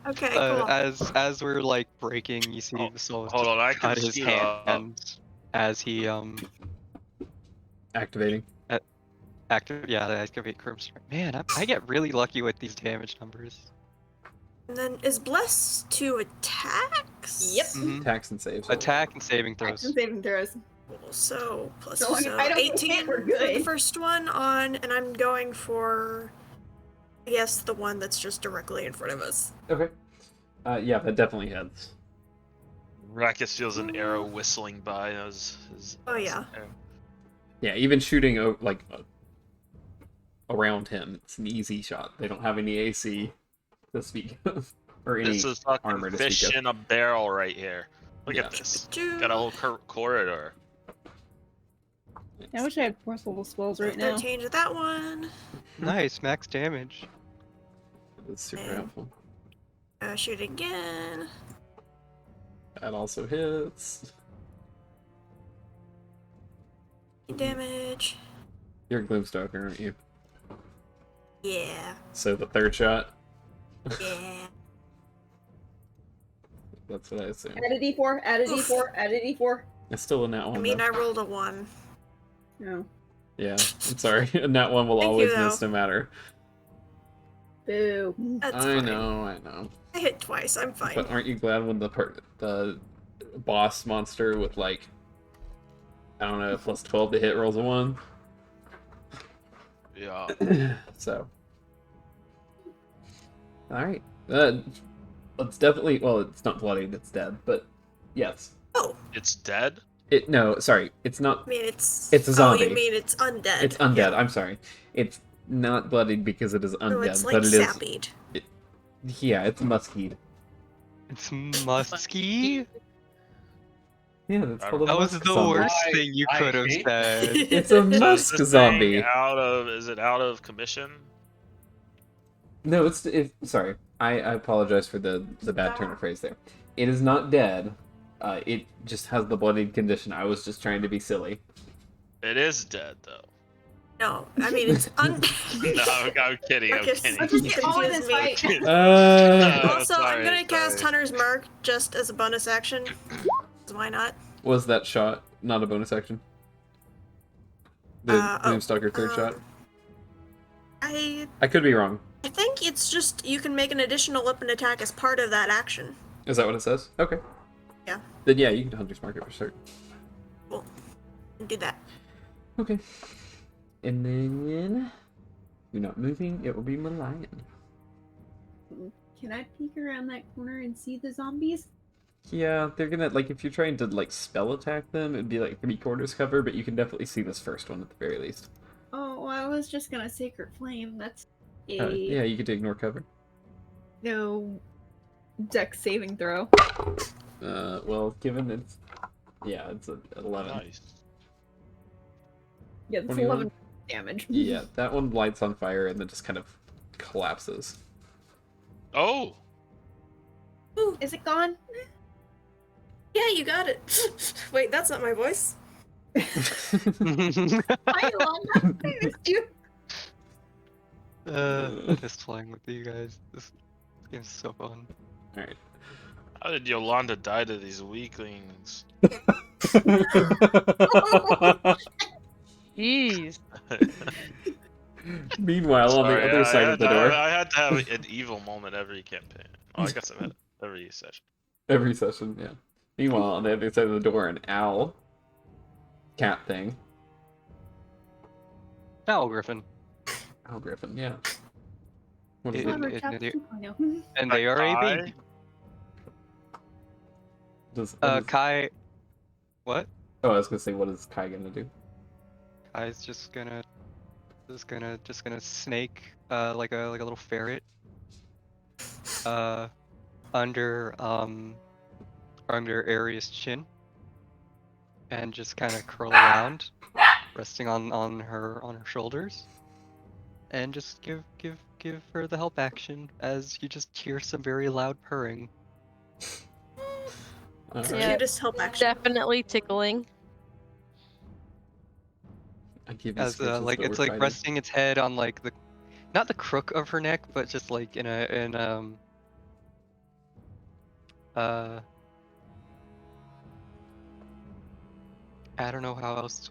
Okay, cool. As we're like breaking, you see Oh, the soul hold on, I can cut his scoot up. hand as he Activating. activate Crimson. Man, I get really lucky with these damage numbers. And then is blessed to attacks? Yep. Mhm. Attacks and saves. Attack and saving throws. Action saving throws. So plus So long as so I don't get 18 hit, we're for the good. first one on, and I'm going for, I guess, the one that's just directly in front of us. Okay. Yeah, that definitely hits. Rakus feels an arrow whistling by as Oh, yeah. Yeah, even shooting around him, it's an easy shot. They don't have any AC to speak of, or any This is fucking armor to fish speak of. in a barrel right here. Look Yeah. at this. Two, Got a whole corridor. I wish I had fourth level spells right now. 13 to that one. Nice, max damage. It's super And- helpful. Shoot again. That also hits. Damage. You're a Gloomstalker, aren't you? Yeah. So the third shot, Yeah. that's what I assume. Add a d4, add a Oof. d4, add a d4. It's still in that one. I mean, though. I rolled a 1. No. Yeah, I'm sorry. And that one will Thank always you, miss though. no matter. Boo. That's I fine. know. I hit twice. I'm fine. But aren't you glad when the boss monster with like, I don't know, plus 12 to hit rolls a 1? Yeah. So. Alright. It's definitely, well, it's not bloodied, it's dead, but yes. Oh, It's dead? No, sorry, it's not, I mean, it's... It's a Oh, zombie. you mean it's undead. it's undead, Yeah. I'm sorry. It's not bloodied because it is undead, So it's like but it is, sappied. yeah, it's musky. It's musky. Yeah, that's called a That was musk the zombie. worst thing you I could have hate said. It's a So is musk this zombie. thing is it out of commission? No, it's sorry. I apologize for the bad turn of phrase there. It is not dead. It just has the bloodied condition. I was just trying to be silly. It is dead though. No, I mean, it's No, I'm kidding. I'm Marcus, kidding. Let's just get on with this Confused me. fight. Also, Sorry, I'm gonna cast sorry. Hunter's Mark just as a bonus action. Why not? Was that shot not a bonus action? The Gloomstalker third shot? I I could be wrong. think it's just you can make an additional weapon attack as part of that action. Is that what it says? Okay. Yeah. Then yeah, you can Hunter's Mark it for certain. Cool. Do that. Okay. And then you're not moving, it will be Malayan. Can I peek around that corner and see the zombies? Yeah, they're gonna, like, if you're trying to, like, spell attack them, it'd be, like, 3/4 cover, but you can definitely see this first one at the very least. Oh, well, I was just gonna Sacred Flame. That's a Yeah, you could ignore cover. no dex saving throw. Well, given it's... Yeah, it's a 11. Nice. Yeah, that's 21. 11 damage. Yeah, that one lights on fire and then just kind of collapses. Oh, Ooh, Is it gone? yeah, you got it. Wait, that's not my voice. Hi, Alana. I missed you. I miss playing with you guys. This game's so fun. All right. how did Yolanda die to these weaklings? Jeez. Meanwhile, on the Sorry, other side of the door, I had to have an evil moment every campaign. Oh, I guess I've had it every session. every session, yeah. Meanwhile, on the other side of the door, an owl cat thing. Owl Griffin. Owl griffin, yeah. What is It- it? Clever it- Chops it- 2.0. And they are a Kai? baby. What is... Kai. What? Oh, I was gonna say, what is Kai gonna do? Kai's just gonna snake like a little ferret under Aria's chin and just kind of curl around, resting on her shoulders, and just give her the help action as you just hear some very loud purring. It's the Yeah. cutest help action. Definitely tickling. I give you As sketches, like but it's we're like fighting. resting its head on like the not the crook of her neck, but just like in I don't know how else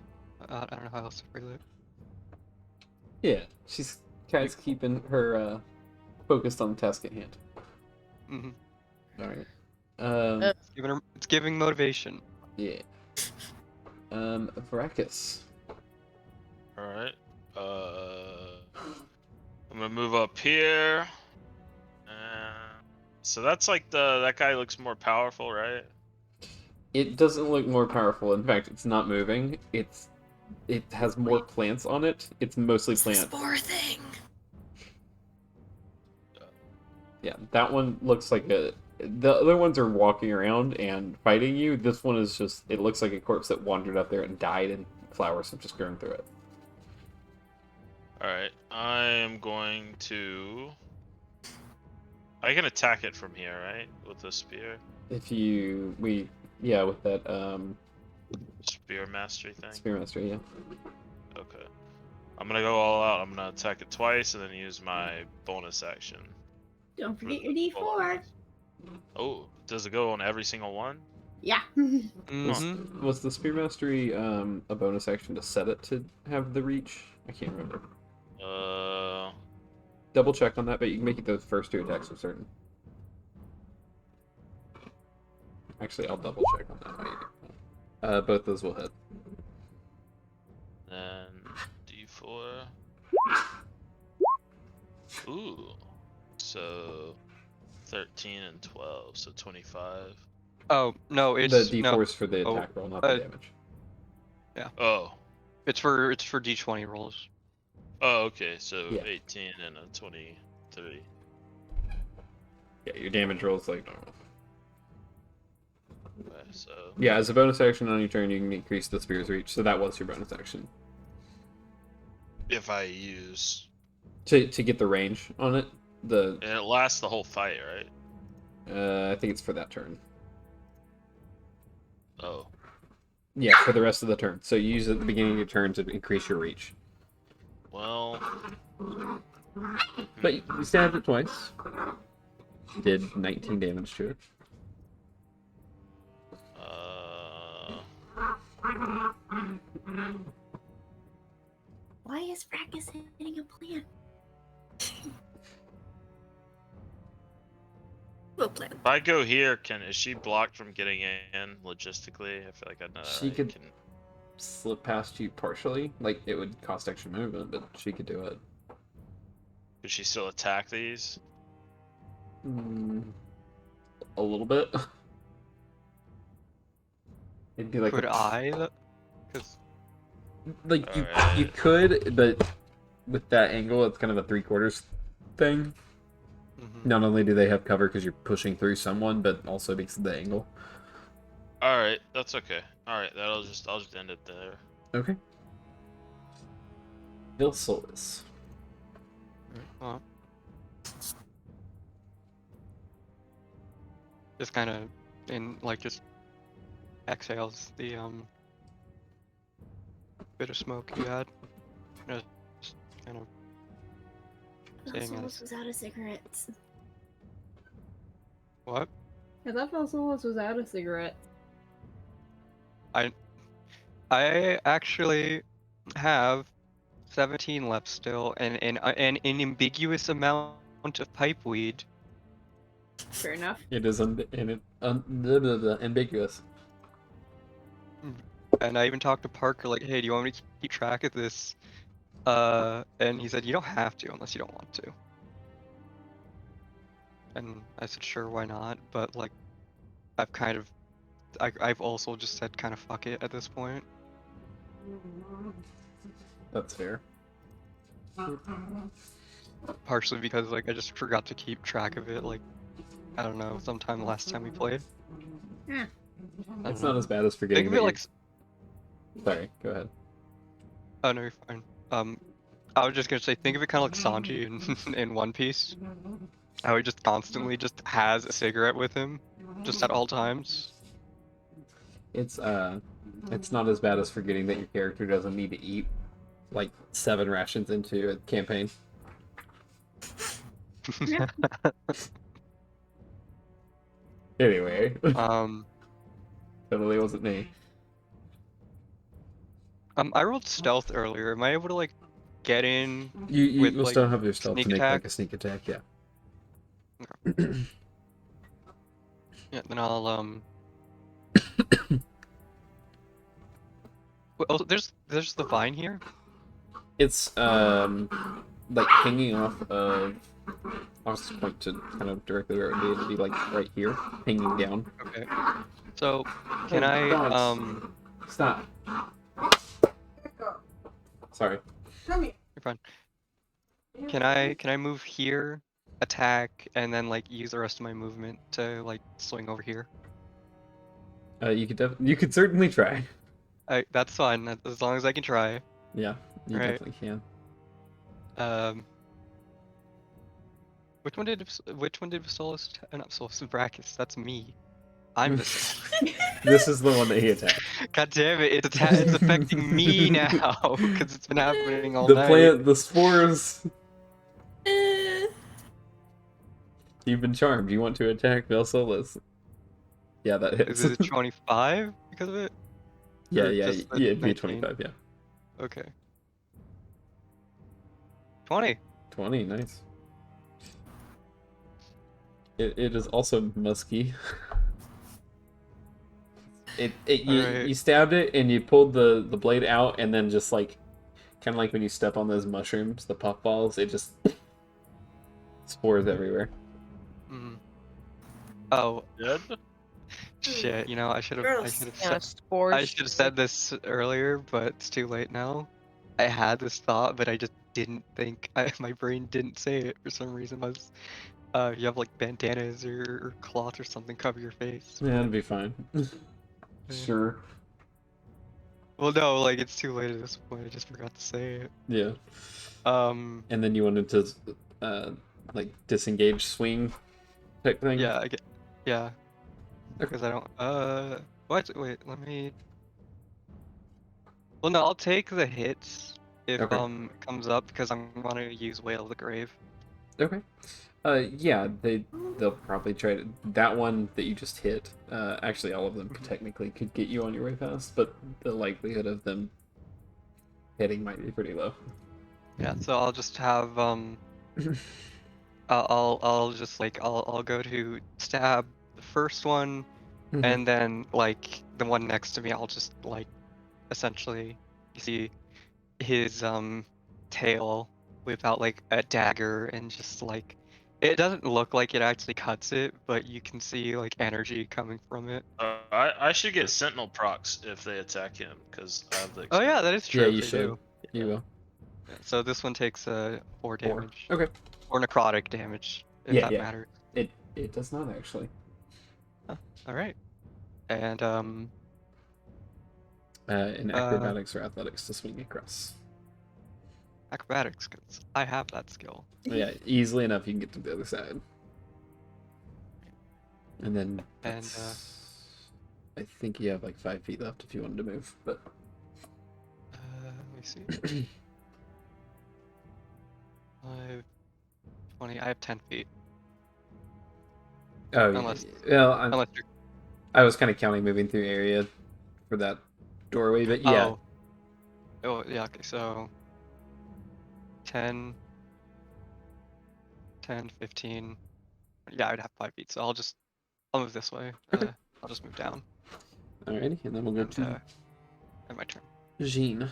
I don't know how else to phrase it. Yeah, Kai's keeping her focused on the task at hand. Hmm. All right. It's giving motivation. Yeah. Varacus. Alright. I'm gonna move up here. So that's like that guy looks more powerful, right? It doesn't look more powerful. In fact, it's not moving. It has more plants on it. It's mostly It's the plants. spore thing. Yeah, that one looks like a... The other ones are walking around and fighting you. This one is just... It looks like a corpse that wandered up there and died, and flowers have just grown through it. Alright, I am going to... I can attack it from here, right? With the spear? If you... Yeah, with that, Spear mastery thing? Spear Master, yeah. Okay. I'm gonna go all out. I'm gonna attack it twice and then use my bonus action. Don't for forget the your full D4. attack. Oh, does it go on every single one? Yeah. Mm-hmm. Was the Spear Mastery a bonus action to set it to have the reach? I can't remember. Double check on that, but you can make it those first two attacks for certain. Actually, I'll double check on that. While you do. Both those will hit. Then D4. Ooh. So 13 and 12, so 25. Oh no, it's The D4 is for the Oh, attack roll, not the damage. Oh. it's for D20 rolls. Oh, okay. So Yeah. 18 and a 23. Yeah, your damage roll is like normal. Okay, so Yeah, as a bonus action on your turn, you can increase the spear's reach, so that was your bonus action. if I use, To get the range on it, and it lasts the whole fight, right? I think it's for that turn. Oh. Yeah, for the rest of the turn. So you use it at the beginning of your turn to increase your reach. Well. But you stabbed it twice. Did 19 damage to it. Why is Fracus hitting a plant? Well planned. If I go here, is she blocked from getting in logistically? I feel like I know. She could slip past you partially. Like, it would cost extra movement, but she could do it. Could she still attack these? A little bit. It'd be like Could I? Because like you Alright. could, but with that angle, it's kind of a 3/4 thing. Not only do they have cover because you're pushing through someone, but also because of the angle. All right, that's okay. All right, I'll just end it there. Okay. Bill Solis. just kind of just exhales the bit of smoke you had. Just kind of saying Velsolos was out of cigarettes. what? I thought Velsolos was out of cigarettes. I actually have 17 left still, and an ambiguous amount of pipe weed. Fair enough. It is ambiguous. And I even talked to Parker, like, hey, do you want me to keep track of this? And he said, you don't have to unless you don't want to. And I said, sure, why not? But like, I've also just said kind of fuck it at this point. That's fair. Partially because like I just forgot to keep track of it. Like, I don't know, sometime last time we played. Yeah. It's not as bad as forgetting. Think of it like. Sorry, go ahead. Oh no, you're fine. I was just gonna say, think of it kind of like Sanji in One Piece. How he just constantly just has a cigarette with him, just at all times. It's not as bad as forgetting that your character doesn't need to eat like 7 rations into a campaign. Anyway, totally wasn't me. I rolled stealth earlier. Am I able to like get in? You with, will like, still have your stealth sneak to make attack? like a sneak attack, yeah. Yeah, then I'll well, there's the vine here. It's like hanging off of. I'll just point to kind of directly where it would need to be, like right here, hanging down. Okay. So can Hey, I dogs. Stop. Sorry. You're fine. Can I move here, attack, and then like use the rest of my movement to like swing over here? You could certainly try. That's fine, as long as I can try. Yeah, you Right. definitely can. Which one did Solus? Not Solus, Brachus. That's me. I'm the Solus. This is the one that he attacked. God damn it! It's affecting me now because it's been happening all The night. plant, the spores. You've been charmed. You want to attack Velsolis. Yeah, that hits. Is it 25 because of it? Yeah, Or yeah, just the yeah. It'd be 19? 25. Yeah. Okay. 20. 20. Nice. It is also musky. You stabbed it and you pulled the blade out, and then just like kind of like when you step on those mushrooms, the puffballs, it just spores everywhere. Oh Dead? shit! You know I should have Yeah, spores. I should have said this earlier, but it's too late now. I had this thought, but I just didn't think. My brain didn't say it for some reason. You have like bandanas or cloth or something cover your face. Yeah, it'd be fine. Sure. Well, no, like it's too late at this point. I just forgot to say it. Yeah. And then you wanted to, like disengage swing type thing. Yeah, yeah. Because I don't. What? Wait, let me. Well, no, I'll take the hits if Okay. it comes up because I'm gonna use Whale of the Grave. Okay. Yeah, they'll probably try to. That one that you just hit, actually all of them technically could get you on your way past, but the likelihood of them hitting might be pretty low. Yeah, so I'll just have I'll just like I'll go to stab the first one, and then like the one next to me, I'll just like essentially you see his tail whip out like a dagger and just like it doesn't look like it actually cuts it, but you can see like energy coming from it. I should get Sentinel procs if they attack him, because I have the. Oh yeah, that is true. Yeah, you they should. do. You will. Yeah, so this one takes 4 damage. Okay. Or necrotic damage, if Yeah, that yeah. matters. It does not actually. All right. And In acrobatics or athletics to swing across. acrobatics, because I have that skill. Yeah, easily enough you can get to the other side. And then And, I think you have like 5 feet left if you wanted to move, but let me see. 5, 20. I have 10 feet. oh yeah. Unless, Well, unless you're. I was kind of counting moving through area for that doorway, but yeah. Oh, yeah. Okay, so 10, 10, 15. Yeah, I'd have 5 feet. So I'll move this way. Okay. I'll just move down. Alrighty, and then we'll go And, to and my turn. Jean.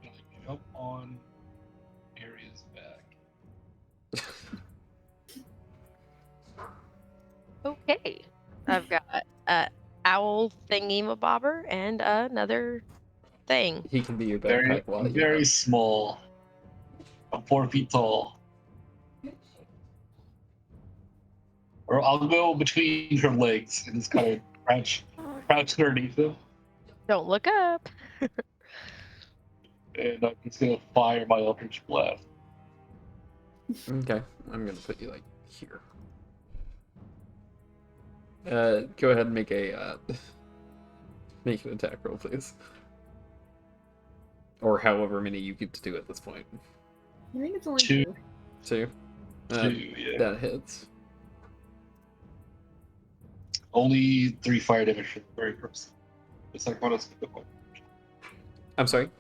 Can I jump on Aria's back? Okay. I've got a owl thingy-mabobber and another thing. He can be your Very, backpack while you very have. small. I'm 4 feet tall. Or I'll go between her legs and just kind of crouch underneath him, Don't look up. and I'm just gonna fire my Eldritch Blast. Okay, I'm gonna put you like here. Go ahead and make a make an attack roll, please. Or however many you get to do at this point. I think it's only Two. 2. 2. 2, yeah. That hits. Only 3 fire damage for the very first. The second one is the one. I'm sorry.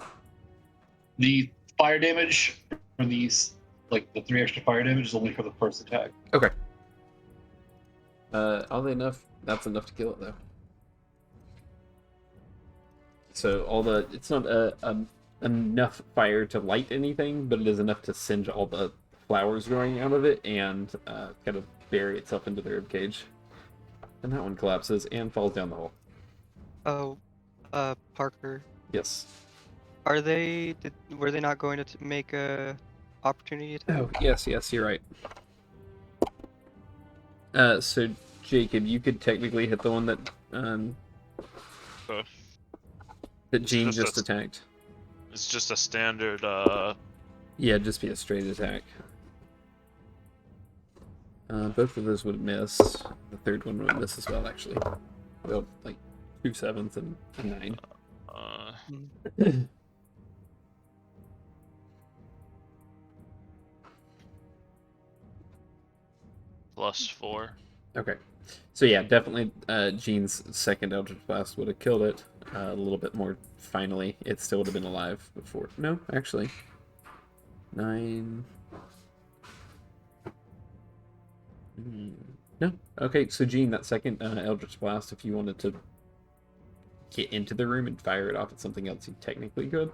The fire damage for these, like the 3 extra fire damage, is only for the first attack. Okay. Oddly enough, that's enough to kill it though. So it's not enough fire to light anything, but it is enough to singe all the flowers growing out of it and kind of bury itself into the ribcage. And that one collapses and falls down the hole. Oh, Parker. Yes. Were they not going to make a opportunity attack? Oh, yes, you're right. So Jacob, you could technically hit the one that Okay. that Jean just just a- attacked. It's just a standard. Yeah, just be a straight attack. Both of those would miss. The third one would miss as well, actually. Well, like 2 7s and a 9. +4. Okay. So yeah, definitely Jean's second Eldritch Blast would have killed it a little bit more finally. It still would have been alive before. No, actually. 9. No. Okay, so Jean, that second Eldritch Blast, if you wanted to get into the room and fire it off at something else, you technically could.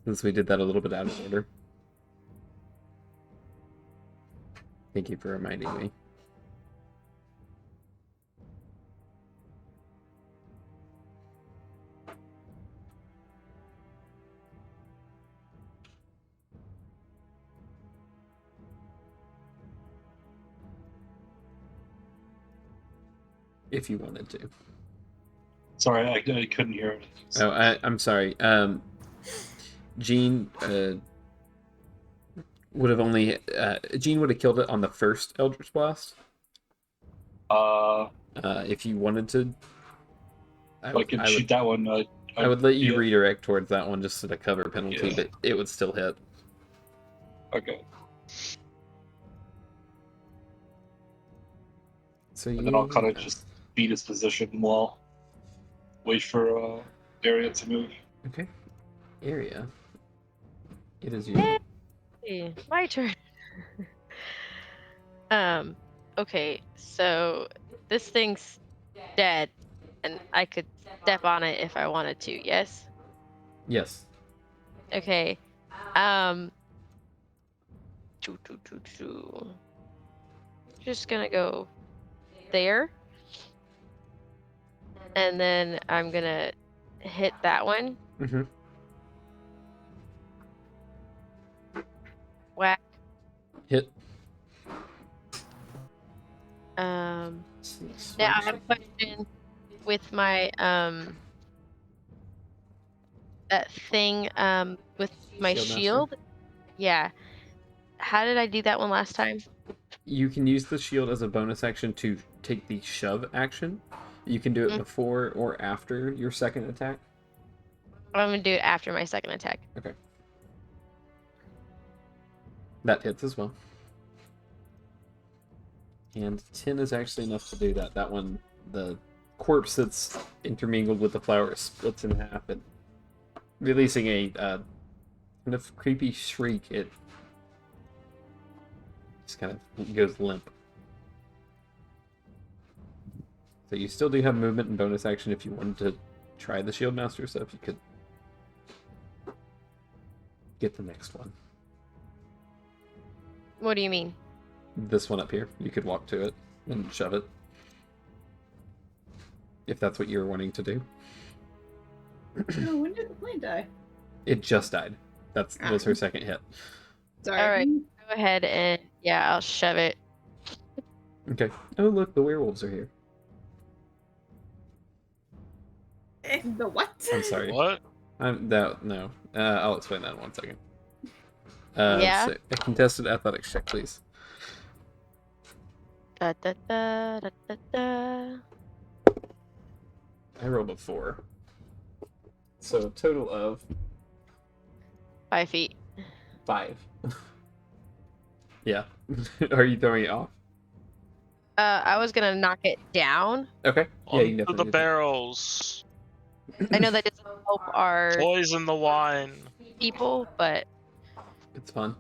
Since we did that a little bit out of order. Thank you for reminding me. If you wanted to. Sorry, I couldn't hear it. Oh, I'm sorry. Jean would have only Jean would have killed it on the first Eldritch Blast. If you wanted to, I could shoot that one. I would let you redirect towards that one just as a cover penalty, Yeah. but it would still hit. Okay. So And then I'll kind of just beat his position while wait for Area to move. Okay. Area. It is you. Hey, my turn. Okay, so this thing's dead, and I could step on it if I wanted to, yes? Yes. Okay. Just gonna go there. And then I'm gonna hit that one. Mm-hmm. Whack. Hit. Now I have a question with my that thing with my Shield Master? shield. Yeah. How did I do that one last time? You can use the shield as a bonus action to take the shove action. You can do it before or after your second attack. I'm gonna do it after my second attack. Okay. That hits as well. And 10 is actually enough to do that. That one, the corpse that's intermingled with the flower splits in half, and releasing a kind of creepy shriek. It just kind of goes limp. So you still do have movement and bonus action if you wanted to try the Shield Master stuff. You could get the next one. What do you mean? This one up here. You could walk to it and shove it. If that's what you were wanting to do. Oh, when did the plant die? It just died. That was her second hit. Sorry. All right. Go ahead and yeah, I'll shove it. Okay. Oh, look, the werewolves are here. The what? I'm sorry. What? No. I'll explain that in 1 second. Yeah? So a contested athletics check, please. Da, da, da, da, da, da. I rolled a 4. So a total of 5 feet. 5. Yeah. Are you throwing it off? I was gonna knock it down. Okay. Yeah, you can Onto definitely the do that. barrels. I know that doesn't help our Poison the wine. people, but It's fun.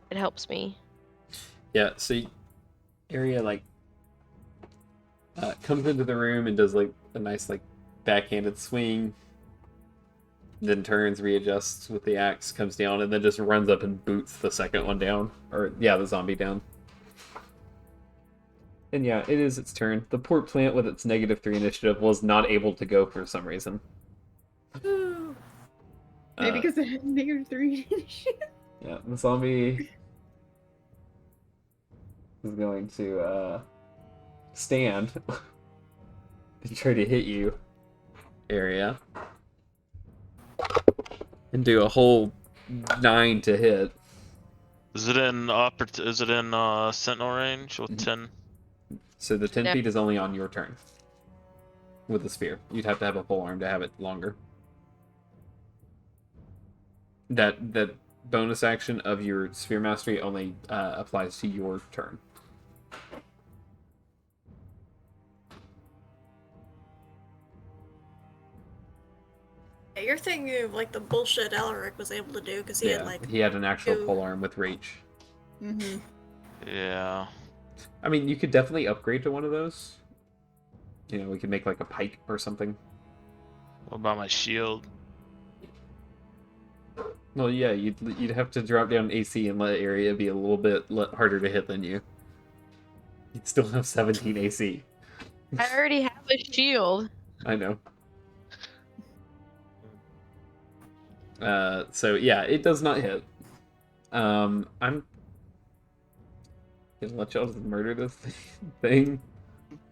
it helps me. Yeah, so Area like comes into the room and does like a nice like backhanded swing, then turns, readjusts with the axe, comes down, and then just runs up and boots the second one down. Or yeah, the zombie down. And yeah, it is its turn. The poor plant with its -3 initiative was not able to go for some reason. Maybe because it had -3 initiative. Yeah, the zombie is going to stand to try to hit you, Area, and do a whole 9 to hit. Is it in sentinel range with 10? So the 10 No. feet is only on your turn with the spear. You'd have to have a full arm to have it longer. That bonus action of your sphere mastery only applies to your turn. Yeah, you're thinking of like the bullshit Alaric was able to do because he had like. he had an actual two- pole arm with reach. Mm-hmm. Yeah. I mean, you could definitely upgrade to one of those. You know, we could make like a pike or something. What about my shield? Well, yeah, you'd have to drop down AC and let Area be a little bit harder to hit than you. You'd still have 17 AC. I already have a shield. I know. So yeah, it does not hit. I'm gonna let y'all just murder this thing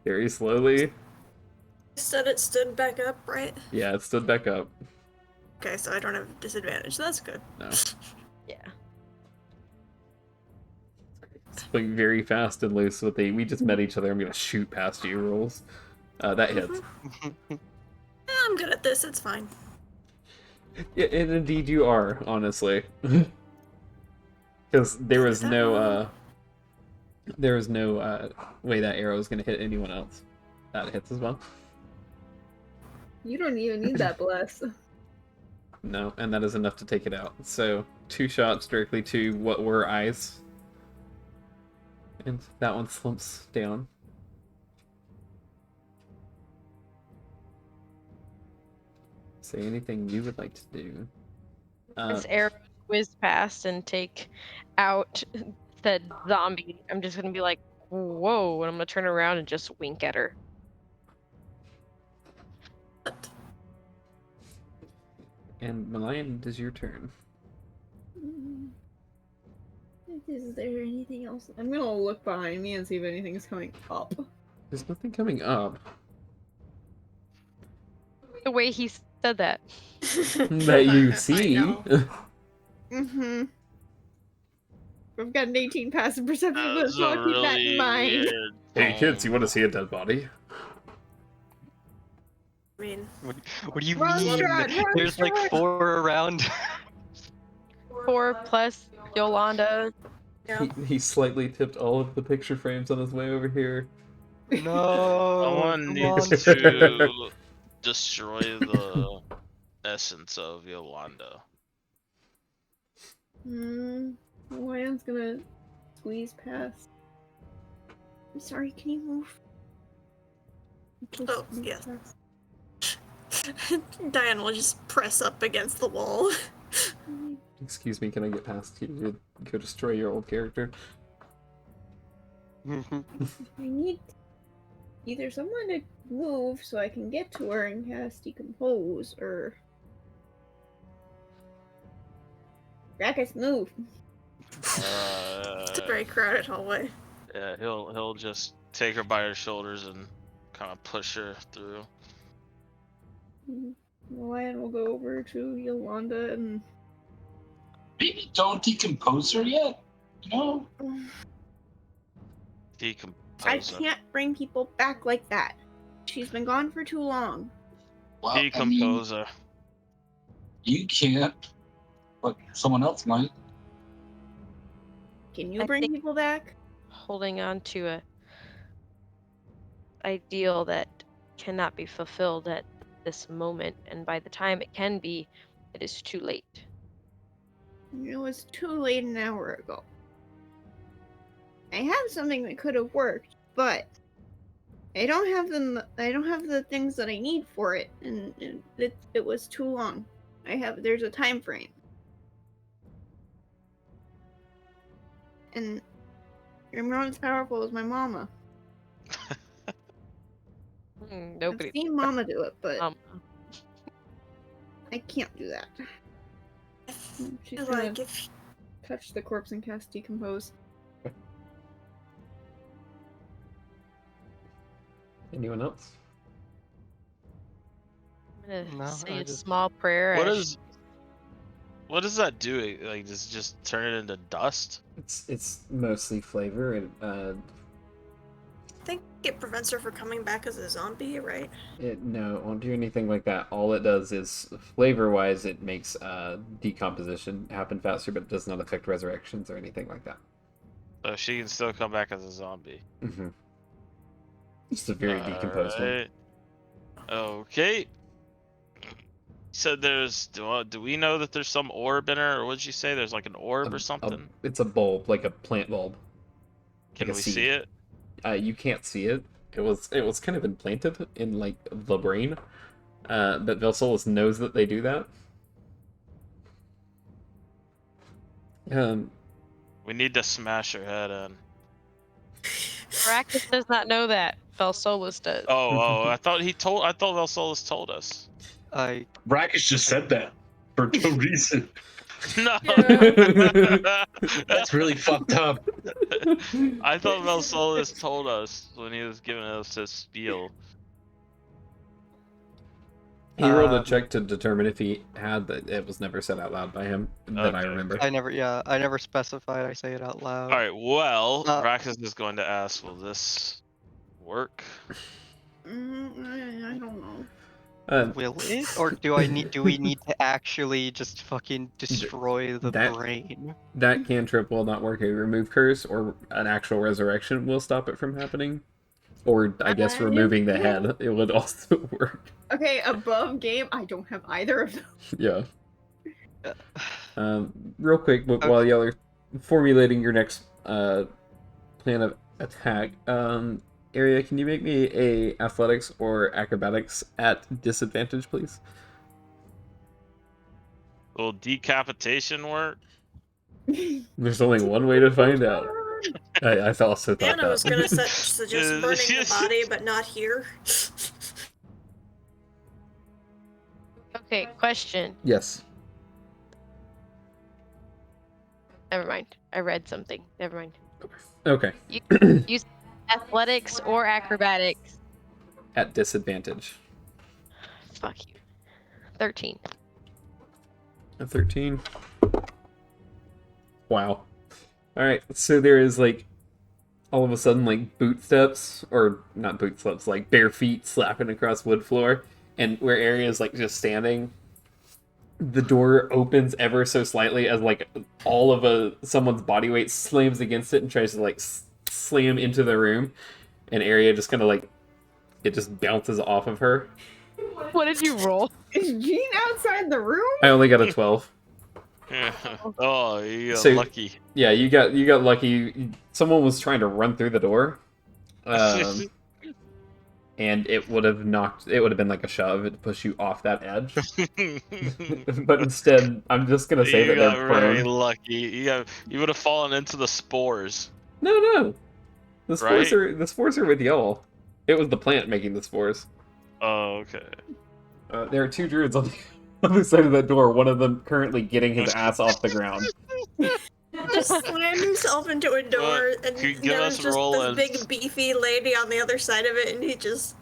very slowly. You said it stood back up, right? Yeah, it stood back up. Okay, so I don't have disadvantage. That's good. No. Yeah. It's like very fast and loose with the we just met each other, I'm gonna shoot past you rolls. That hits. Yeah, I'm good at this. It's fine. Yeah, and indeed you are, honestly. Because there was no way that arrow was gonna hit anyone else. That hits as well. You don't even need that bless. No, and that is enough to take it out. So 2 shots directly to what were eyes. And that one slumps down. Say anything you would like to do. As arrows whiz past and take out the zombie, I'm just gonna be like, whoa, and I'm gonna turn around and just wink at her. And Malayan, it is your turn. Is there anything else? I'm gonna look behind me and see if anything's coming up. There's nothing coming up. the way he said that. That you I see. know. Mm-hmm. I've got an 18 passive perception, That's so a I'll keep that in really mind. weird. Hey kids, you tone. want to see a dead body? I mean, What do you Wrong mean? Strahd, wrong There's like Strahd. 4 around. 4 plus Yolanda. yeah. He slightly tipped all of the picture frames on his way over here. No. Someone come needs on. to destroy the essence of Yolanda. Lion's gonna squeeze past. I'm sorry, can you move? Please Oh, squeeze yes. past. Diane will just press up against the wall. Excuse me, can I get past you to go destroy your old character? I need either someone to move so I can get to her and cast Decompose, or... Rakus, move! It's a very crowded hallway. Yeah, he'll just take her by her shoulders and kind of push her through. The lion will go over to Yolanda and... Maybe don't decompose her yet. No. Decompose I her. can't bring people back like that. She's been gone for too long. Well, I mean, Decompose her. you can't, but someone else might. Can you I bring think- people back? Holding on to a ideal that cannot be fulfilled at this moment, and by the time it can be, it is too late. It was too late an hour ago. I have something that could have worked, but I don't have them. I don't have the things that I need for it, and it was too long. There's a time frame, and remember, as powerful as my mama. Nobody. I've seen Mama do it, but Um, I can't do that. She's Feel gonna like if touch the corpse and cast Decompose. Anyone else? I'm gonna No, say I a just- small prayer. What does that do? Like, does it just turn it into dust? It's mostly flavor and I think it prevents her from coming back as a zombie, right? no, it won't do anything like that. All it does is flavor-wise, it makes decomposition happen faster, but it does not affect resurrections or anything like that. So she can still come back as a zombie. Mm-hmm. Just a very decomposed one. Alright. Okay. So do we know that there's some orb in her, or what did you say? There's like an orb or something? It's a bulb, like a plant bulb. Can like a we seed. see it? You can't see it. It was kind of implanted in like the brain. But Velsolis knows that they do that. We need to smash her head in. Rakus does not know that. Felsolus does. Oh, I thought Velsolis told us. Rakish just said that for no reason. No. That's really fucked up. I thought Velsolis told us when he was giving us his spiel. He rolled a check to determine if he had, but it was never said out loud by him that I Okay. remember. I never specified. I say it out loud. Alright, well, Uh, Rakus is going to ask, will this work? I don't know. Will it, or do we need to actually just fucking destroy the that- brain? That cantrip will not work. A remove curse or an actual resurrection will stop it from happening. Or I guess removing the head, it would also work. Okay, above game, I don't have either of them. Yeah. Real quick, while y'all are formulating your next plan of attack, Area, can you make me a athletics or acrobatics at disadvantage, please? Will decapitation work? There's only one way to find out. I also thought Anna was gonna that. suggest burning the body, but not here. Okay, question. Yes. Never mind. I read something. Never mind. Okay. Use athletics or acrobatics. At disadvantage. Fuck you. 13. A 13. Wow. Alright, so there is like all of a sudden like boot steps, or not boot steps, like bare feet slapping across wood floor, and where Area is like just standing, the door opens ever so slightly as like all of someone's body weight slams against it and tries to like slam into the room, and Area just kind of like it just bounces off of her. What did you roll? Is Jean outside the room? I only got a 12. Oh, you got So- lucky. Yeah, you got lucky. Someone was trying to run through the door, and it would have been like a shove to push you off that edge. But instead, I'm just gonna say that you got they're very prone. lucky. You would have fallen into the spores. No, the spores Right? the spores are with y'all. It was the plant making the spores. Oh, okay. There are 2 druids on the other side of that door. One of them currently getting his ass off the ground. Just slam himself into a door, and Give there's us just Roland's- this big beefy lady on the other side of it, and he just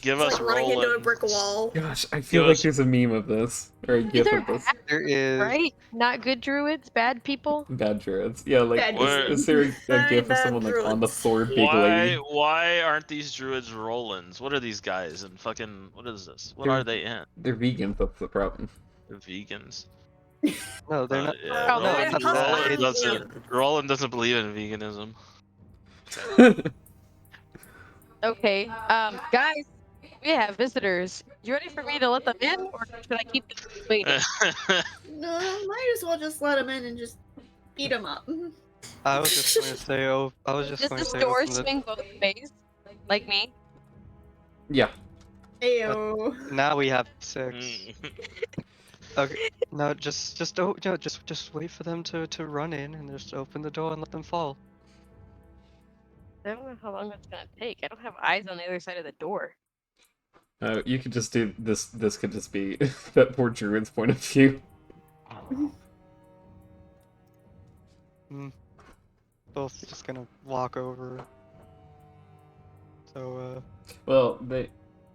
Give it's us like running into a Roland. brick wall. Gosh, I feel Give like us- there's a meme of this or a gif Either of this. There is. Right? Not good druids, bad people. Bad druids. Yeah, like Bad is there a Very gif of bad someone like on the druids. floor, big lady? Why aren't these druids Rolands? What are these guys and fucking what is this? What They're- are they in? They're vegans. That's the problem. They're vegans. No, they're not. Yeah, Oh, no, they're not not that. vegan. Roland doesn't believe in veganism. Okay, guys, we have visitors. You ready for me to let them in, or should I keep them waiting? No, might as well just let him in and just beat him up. I was just going to say. Oh, I was just Does going to this say. door open the- swing both ways, like me? Yeah. Ayo. Now we have 6. Mm. Okay. No, just wait for them to run in and just open the door and let them fall. I don't know how long that's gonna take. I don't have eyes on the other side of the door. You could just do this. This could just be that poor druid's point of view. Both just gonna walk over. So Well, they.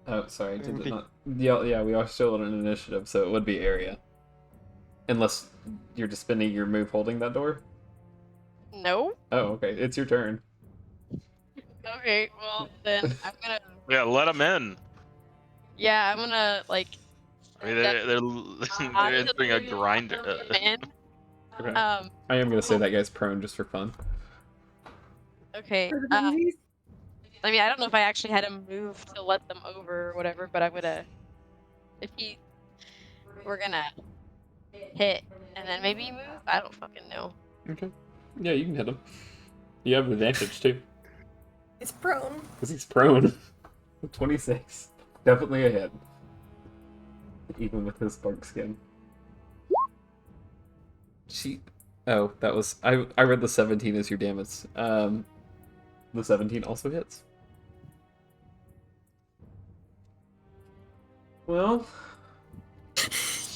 Oh, sorry. Did it Maybe- not? Yeah. We are still on an initiative, so it would be area. Unless you're just spending your move holding that door. No. Oh, okay. It's your turn. Okay. Well, then I'm gonna. Yeah, let them in. Yeah, I'm gonna like. I mean, they're entering a grinder. Let them in. Okay. Um. I am gonna say that guy's prone just for fun. Okay. I mean, I don't know if I actually had him move to let them over or whatever, but I'm gonna. We're gonna hit and then maybe move. I don't fucking know. Okay. Yeah, you can hit him. You have advantage too, It's prone. because he's prone. 26. Definitely a hit. Even with his spark skin. Oh, that was I read the 17 as your damage. The 17 also hits. Well,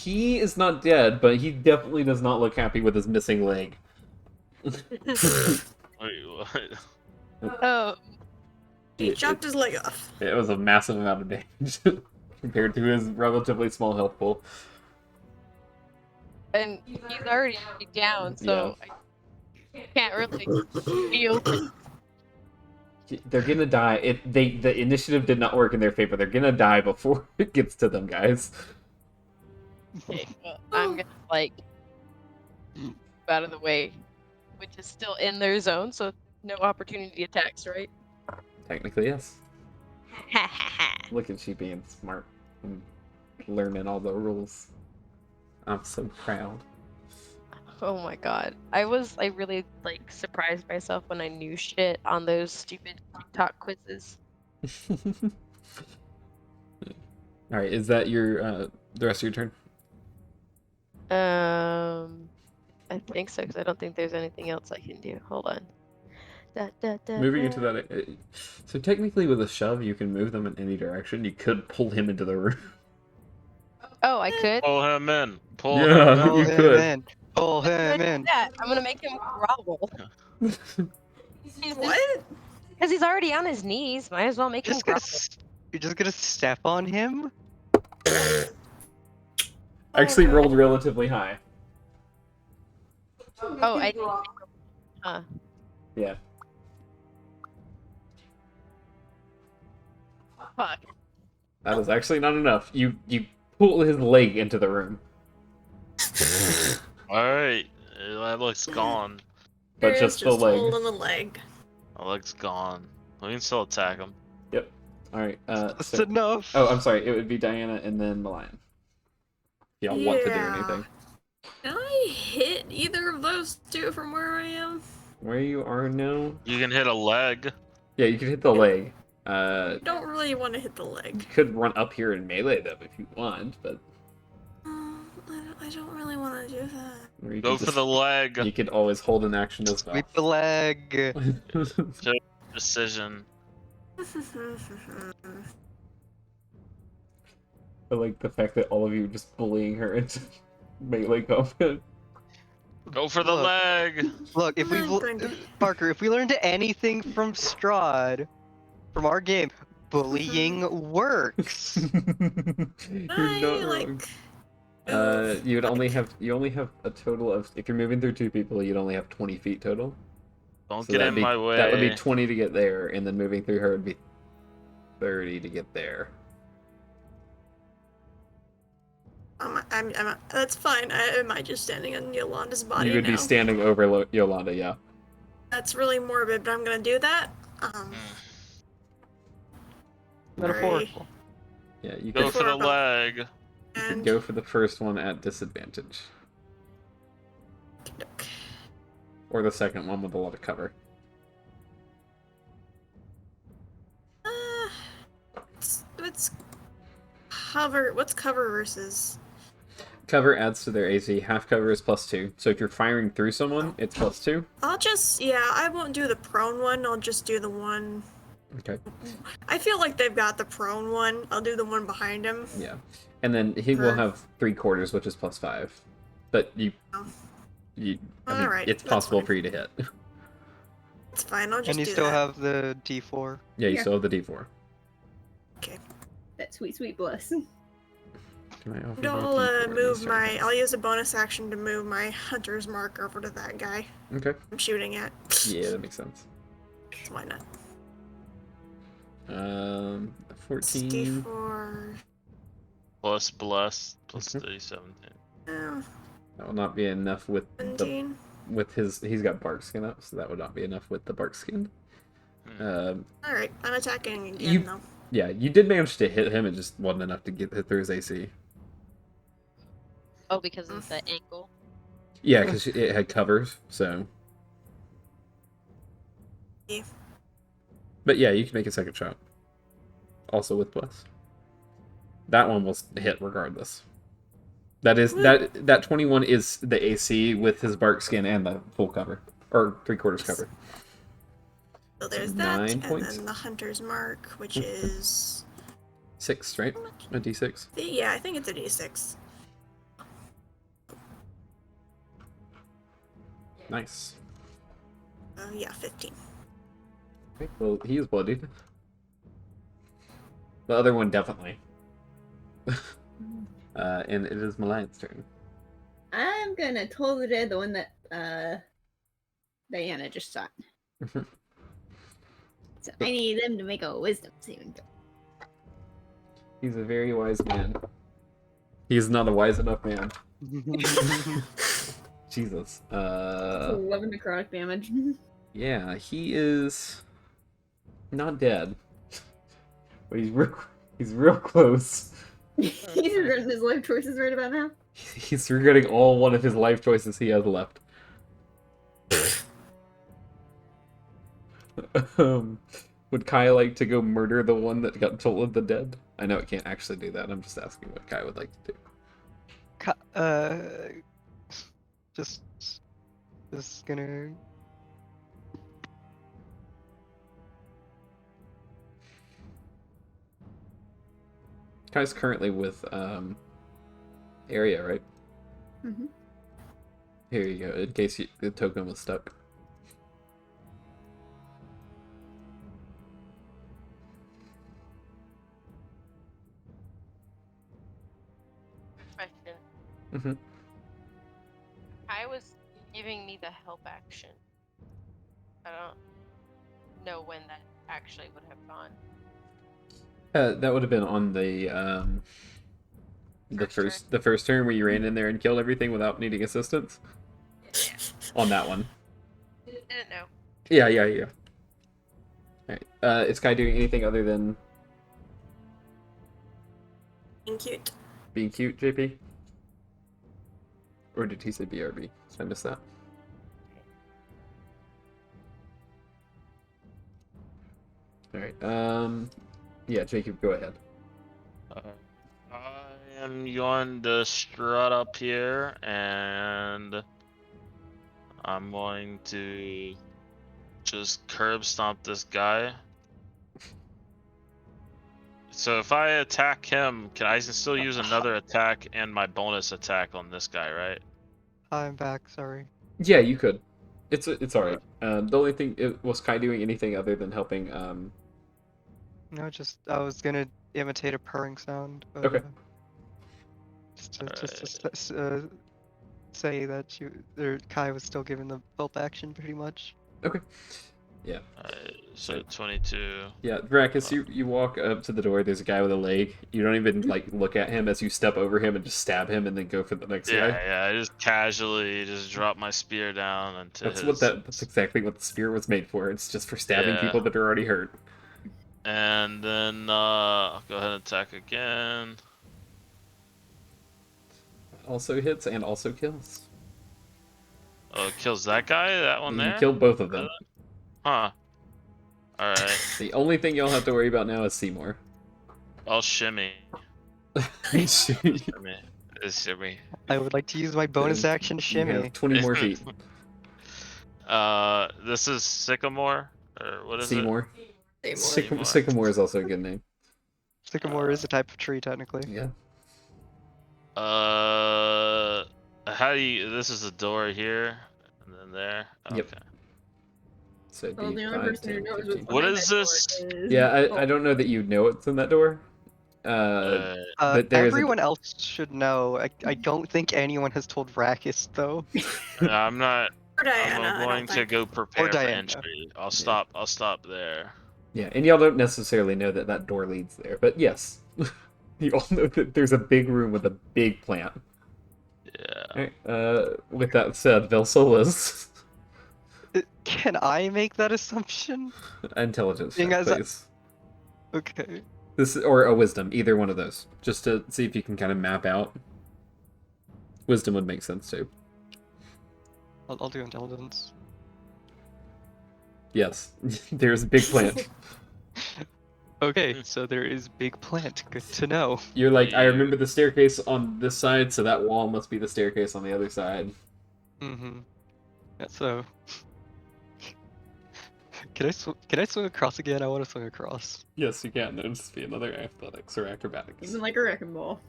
he is not dead, but he definitely does not look happy with his missing leg. Wait, what? Oh, He It- chopped his leg off. It was a massive amount of damage compared to his relatively small health pool. and he's already down, so I can't really feel. They're gonna die. The initiative did not work in their favor. They're gonna die before it gets to them, guys. Okay, well, I'm gonna like move out of the way, which is still in their zone, so no opportunity attacks, right? Technically, yes. Look at you being smart and learning all the rules. I'm so proud. Oh my god. I really like surprised myself when I knew shit on those stupid TikTok quizzes. Alright, is that your the rest of your turn? I think so, because I don't think there's anything else I can do. Hold on. Moving into that. So technically, with a shove, you can move them in any direction. You could pull him into the room. Oh, I could? Pull him in. Pull Yeah. him in. You could. in. Pull him in. Yeah, I'm gonna make him grovel. What? Because he's already on his knees. Might as well make him Just gonna, grovel. you're just gonna step on him? Actually no. rolled relatively high. Oh, I didn't. Huh. Yeah. Fuck. That is actually not enough. You pull his leg into the room. Alright, that looks gone. But It's just the just leg. holding the leg. That leg's gone. We can still attack him. Yep. Alright, That's so... enough. Oh, I'm sorry. It would be Diana and then the lion. If y'all want to do Yeah. anything. Can I hit either of those two from where I am? Where you are now? You can hit a leg. Yeah, you can hit the leg. I don't really want to hit the You leg. could run up here and melee them if you want, but... I don't really want to do that. Or you Go could for just- the leg. You could always hold an action as well. Sweep the leg. Precision. I like the fact that all of you are just bullying her into melee combat. Go for the Look. leg. Look, if we've Parker, if we learned anything from Strahd, from our game, bullying works. You're not wrong. You only have a total of, if you're moving through 2 people, you'd only have 20 feet total. Don't So get that'd in be, my way. That would be 20 to get there, and then moving through her would be 30 to get there. That's fine. Am I just standing on Yolanda's body You would now? be standing over Yolanda, yeah. That's really morbid, but I'm gonna do that. Metaphorical. Yeah, you Go could, for the Before- leg. you could And go for the first one at disadvantage. Or the second one with a lot of cover. It's cover. What's cover versus? Cover adds to their AC. Half cover is +2. So if you're firing through someone, it's +2. I won't do the prone one. I'll just do the one. Okay. I feel like they've got the prone one. I'll do the one behind him. Yeah. And then he will Her. have 3/4, which is +5. But I mean, Alright, it's that's possible fine. for you to hit. It's fine. I'll just And you do still that. have the D4. Yeah, you Yeah. still have the D4. That sweet bless. Can I offer And you I'll D4 in move these my. turns? I'll use a bonus action to move my hunter's mark over to that guy Okay. I'm shooting at. Yeah, that makes sense. So why not? 14. D4. Plus bless. Plus Mhm. 37. Oh, That will not be enough with the 17. he's got bark skin up, so that would not be enough with the bark skin. Hmm. Alright, I'm attacking again You- though. Yeah, you did manage to hit him, it just wasn't enough to get hit through his AC. Oh, because of the angle. Yeah, because it had covers, so. Yeah. But yeah, you can make a second shot. Also with plus. That one was hit regardless. That is that 21 is the AC with his bark skin and the full cover. Or 3/4 cover. So there's So that, 9 and points. then the hunter's mark, which is 6, right? A D6. yeah, I think it's a D6. Nice. Yeah, 15. Okay, well, he is bloodied. The other one definitely. And it is Malion's turn. I'm gonna toll the dead, the one that Diana just shot. So I need them to make a wisdom saving throw. He's a very wise man. He is not a wise enough man. Jesus. 11 necrotic damage. Yeah, he is not dead. But he's real close. He's regretting his life choices right about now. He's regretting all one of his life choices he has left. Would Kai like to go murder the one that got told the dead? I know it can't actually do that. I'm just asking what Kai would like to do. Just gonna. Kai's currently with Area, right? Mm-hmm. Here you go, in case the token was stuck. Question. Mm-hmm. I was giving me the help action. I don't know when that actually would have gone. That would have been on the the first turn where you ran in there and killed everything without needing assistance. Yeah. On that one. Didn't know. Yeah. Alright. Is Kai doing anything other than Being cute. being cute, JP? Or did he say BRB? Did I miss that? Alright, yeah, Jacob, go ahead. I am going to strut up here, and I'm going to just curb stomp this guy. So if I attack him, can I still use another attack and my bonus attack on this guy, right? I'm back. Sorry. Yeah, you could. It's alright. The only thing, was Kai doing anything other than helping, No, just I was gonna imitate a purring sound, but Okay. say that Kai was still given the help action pretty much. Okay. Yeah. So 22. Yeah, Vracus, you walk up to the door, there's a guy with a leg. You don't even, like, look at him as you step over him and just stab him and then go for the next Yeah, guy. yeah. I just casually just drop my spear down into his. That's exactly what the spear was made for. It's just for stabbing Yeah. people that are already hurt. And then I'll go ahead and attack again. Also hits and also kills. Oh, it kills that guy? That one You there? killed both of them. Huh. Alright. The only thing you'll have to worry about now is Seymour. I'll shimmy. Shimmy. It's shimmy. I would like to use my bonus action to You shimmy. have 20 more feet. This is Sycamore? Or what is Seymour. Seymour. Sycamore is also a good name. Sycamore is a type of tree, technically. Yeah. How do you... This is a door here, and then there? Yep. Okay. So it'd Well, be the only 5, person who 10, knows 15. what's What behind is that door this? is- Yeah, Oh, I don't know that you know what's in that door. But there is Everyone else should know. I don't think anyone has told Rakis though. I'm not... Or Diana, I'm I going don't to think. go prepare for Diana. entry. I'll stop there. Yeah, and y'all don't necessarily know that that door leads there, but yes. You all know that there's a big room with a big plant. Yeah. Alright, with that said, Velsolas. Can I make that assumption? Intelligence Being check, as a- please. Okay. Or a wisdom, either one of those. Just to see if you can kind of map out. Wisdom would make sense too. I'll do intelligence. Yes, there's a big plant. Okay, so there is big plant. Good to know. You're like, I remember the staircase on this side, so that wall must be the staircase on the other side. Mm-hmm. Yeah, so can I swing across again? I want to swing across. Yes, you can. It'll just be another athletics or acrobatics. even like a wrecking ball.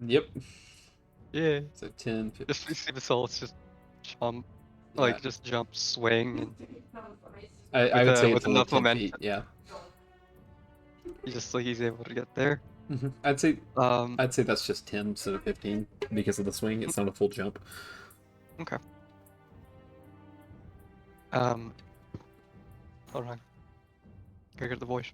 Yep. Yeah. So 10, 15. Just see the souls just jump, Yeah. just jump, swing, and I would with, say with it's only enough 10 momentum. feet, yeah. he's able to get there. I'd say Um. that's just 10 instead of 15 because of the swing. It's not a full jump. Okay. Hold on. Gotta get the voice.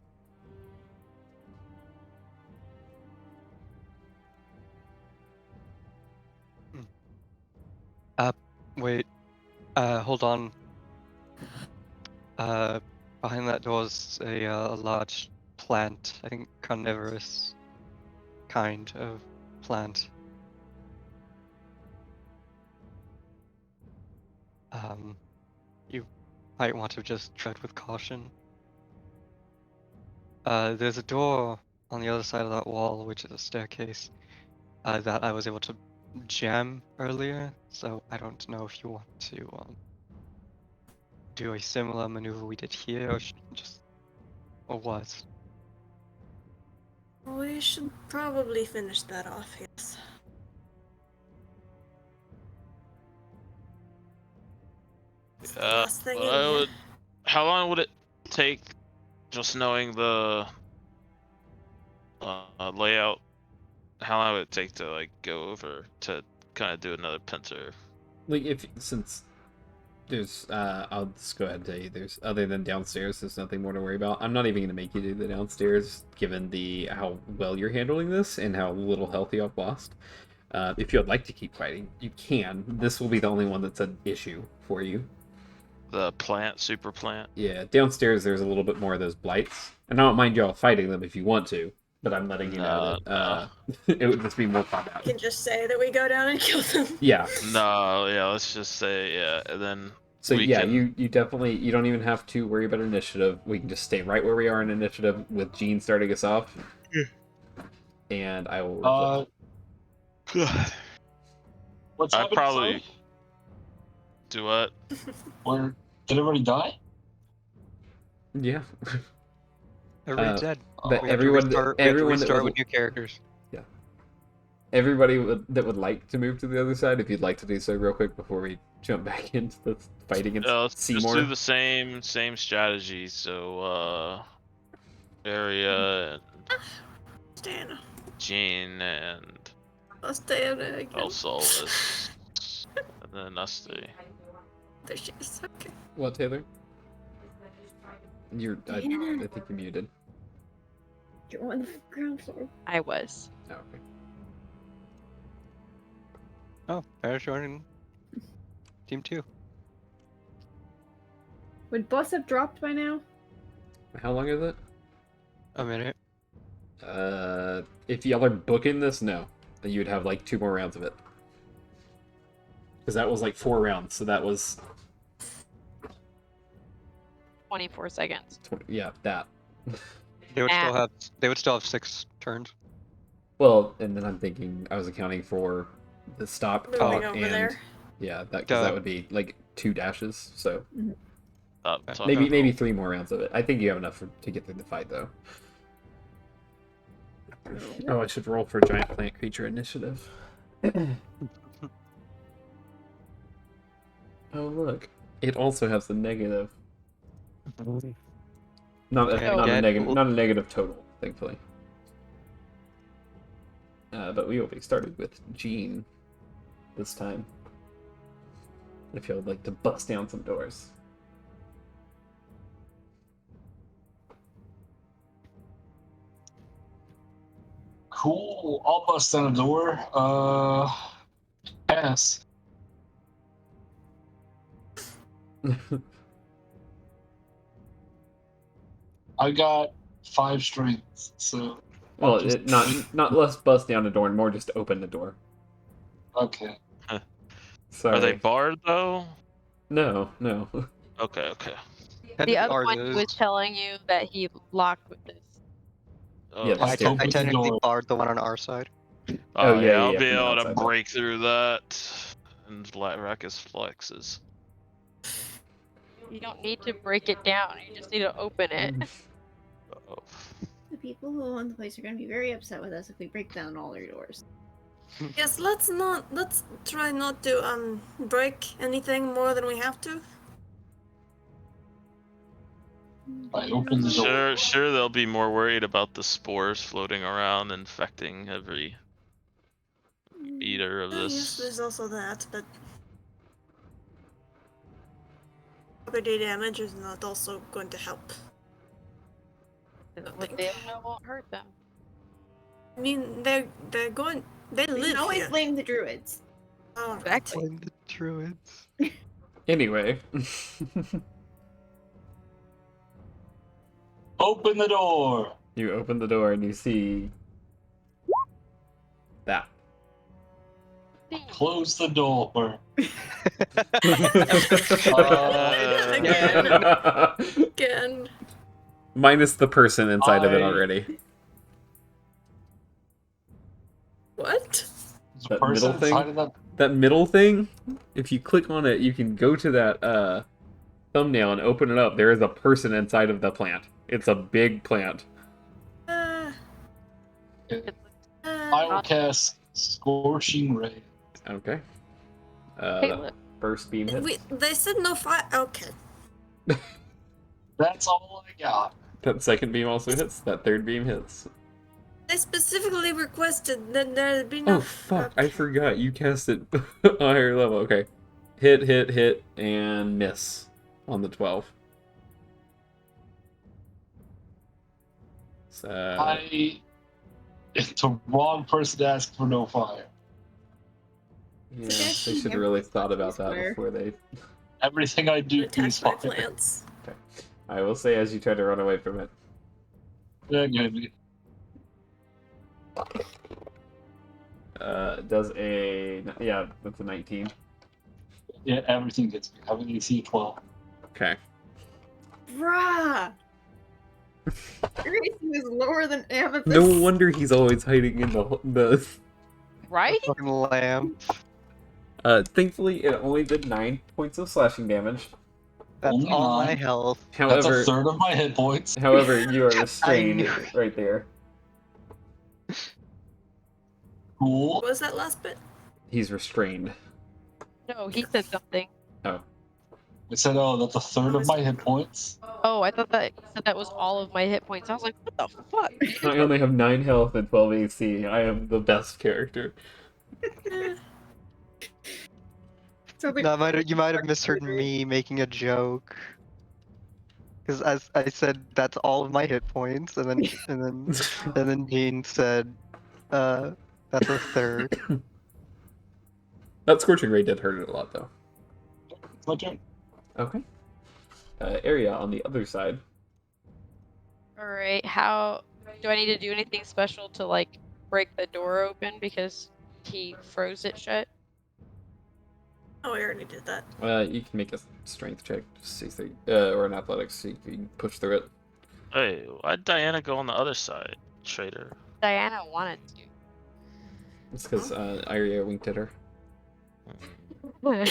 Wait. Hold on. Behind that door is a large plant. I think carnivorous kind of plant. You might want to just tread with caution. There's a door on the other side of that wall, which is a staircase, that I was able to jam earlier, so I don't know if you want to do a similar maneuver we did here, or or what? We should probably finish that off, yes. It's the last thing in here. How long would it take just knowing the layout, how long would it take to like go over to kind of do another pincer? Like since there's I'll just go ahead and tell you there's other than downstairs there's nothing more to worry about. I'm not even gonna make you do the downstairs given how well you're handling this and how little health you have lost. If you'd like to keep fighting, you can. This will be the only one that's an issue for you. The plant, super plant. Yeah, downstairs there's a little bit more of those blights, and I don't mind y'all fighting them if you want to, but I'm letting you know that it would just be more combat. You can just say that we go down and kill them. Yeah. No, yeah, let's just say and then. So yeah, can... you definitely you don't even have to worry about initiative. We can just stay right where we are in initiative with Gene starting us off. And I will. God. What's I'd happening? probably Sorry? do what? Where did everybody die? Yeah. Everybody's dead. But We have to everyone restart that would, with new characters. Yeah. Everybody that would like to move to the other side, if you'd like to do so real quick before we jump back into the fight against Let's Seymour. just do the same strategy. So area and Stan. Gene and I'll stay on it again. Elsolus. And then us three. There she is. Okay. What, Taylor? I think you're muted. You're on the ground floor. I was. Oh, okay. Oh, Paris joining Team 2. Would bus have dropped by now? How long is it? A minute. If y'all are booking this, no. Then you'd have like 2 more rounds of it. Because that was like 4 rounds, so that was 24 seconds. yeah, that. They would still have 6 turns. Well, and then I'm thinking I was accounting for the stop Moving over and there. yeah, that would be like 2 dashes. So maybe 3 more rounds of it. I think you have enough to get through the fight though. Oh, I should roll for giant plant creature initiative. Oh look, it also has the negative. Not a negative total, thankfully. But we will be started with Gene this time. If you would like to bust down some doors. Cool. I'll bust down a door. Pass. I got 5 strength, so. Well, not less bust down the door and more just open the door. Okay. Sorry. Are they barred though? No. Okay. The other one was telling you that he locked with this. Oh, Yeah, I Open the technically door. barred the one on our side. Oh, yeah, I'll be from the able to outside, break through that and rack his flexes. You don't need to break it down. You just need to open it. Oh. The people who own the place are going to be very upset with us if we break down all their doors. Yes, let's try not to break anything more than we have to. I open the door. Sure, they'll be more worried about the spores floating around infecting every eater of Yes, this. there's also that, but property damage is not also going to help. What they know won't hurt them. I mean, they live We can always here. blame the druids. Oh, Exactly. Blame the druids. Anyway. Open the door. You open the door and you see that. Close the door. Again. Minus the person inside of it already. What? There's a That person middle thing? inside of that. That middle thing, if you click on it, you can go to that thumbnail and open it up. There is a person inside of the plant. It's a big plant. Uh, I will cast Scorching Ray. Okay. Hey, That look. first beam hits. they said no fire. Okay. That's all I got. That second beam also hits. That third beam hits. I specifically requested that there be Oh no. fuck! I forgot you cast it a higher level. Okay, hit, and miss on the 12. So It's the wrong person to ask for no fire. yeah, they should have really thought about that before they. Everything I do Attacked is by fire. plants. Okay, I will say as you try to run away from it. Does a that's a 19. Yeah, everything gets me. Having AC 12. Okay. Bruh! Your AC is lower than Amethyst. No wonder he's always hiding in the. Right? Fucking lamb. Thankfully, it only did 9 points of slashing damage. That's Only all my 9. health. That's However, a third of my hit points. however, you are I restrained knew right there. Cool. What was that last bit? He's restrained. No, he said something. Oh. I said, oh, that's a third of my hit points. Oh, I thought that he said that was all of my hit points. I was like, what the fuck? I only have 9 health and 12 AC. I am the best character. So the- No, you might have misheard me making a joke. Because as I said, that's all of my hit points, and then Jean said, that's a third. That Scorching Ray did hurt it a lot, though. It's my turn. Okay. Area on the other side. Alright, how do I need to do anything special to like break the door open because he froze it shut? Oh, I already did that. You can make a strength check to see if or an athletics to see if you can push through it. Hey, why'd Diana go on the other side, traitor? Diana wanted to. It's because Iria winked at her. That's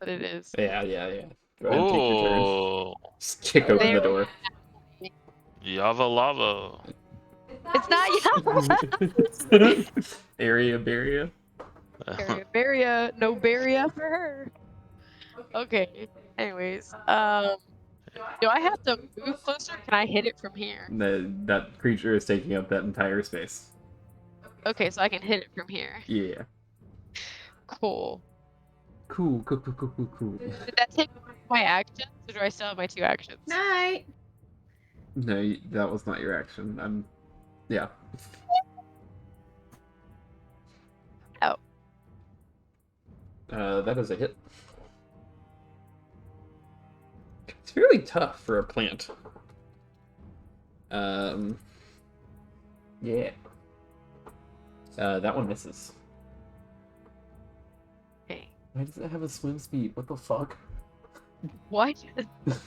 what it is. Yeah. Go ahead and take your turn. Oh, Just kick open the door. Yava lava. It's not Yama! Area barrier. Baria, no Baria for her. Okay. Anyways, do I have to move closer? Can I hit it from here? That creature is taking up that entire space. Okay, so I can hit it from here. Yeah. Cool. Cool. Did that take my actions, or do I still have my 2 actions? Night! No, that was not your action. Yeah. Oh. That is a hit. It's fairly tough for a plant. Yeah. That one misses. Okay. Why does it have a swim speed? What the fuck? What?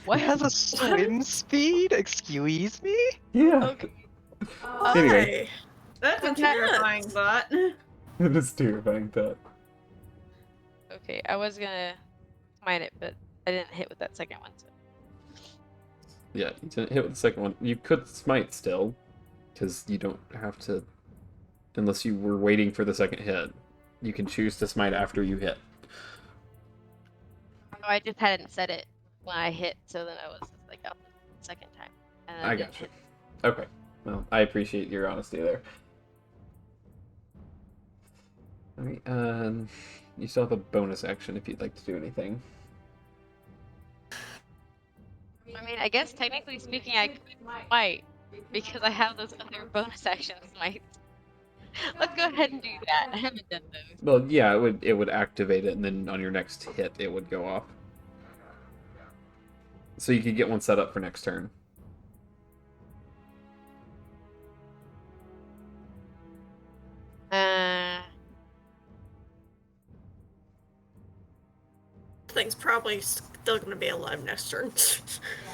What has a swim speed? Excuse me? Yeah. Okay. Anyway. That's a Okay. terrifying thought. It is terrifying thought. Okay, I was gonna mine it, but I didn't hit with that second one. So. Yeah, you didn't hit with the second one. You could smite still, because you don't have to, unless you were waiting for the second hit. You can choose to smite after you hit. Oh, I just hadn't said it when I hit, so then I was just like, oh, second time. And then I didn't gotcha. hit. Okay. Well, I appreciate your honesty there. Alright, you still have a bonus action if you'd like to do anything. I mean, I guess technically speaking, I might, because I have those other bonus actions. Let's go ahead and do that. I haven't done those. Well, yeah, it would activate it, and then on your next hit, it would go off. So you could get one set up for next turn. Thing's probably still gonna be alive next turn.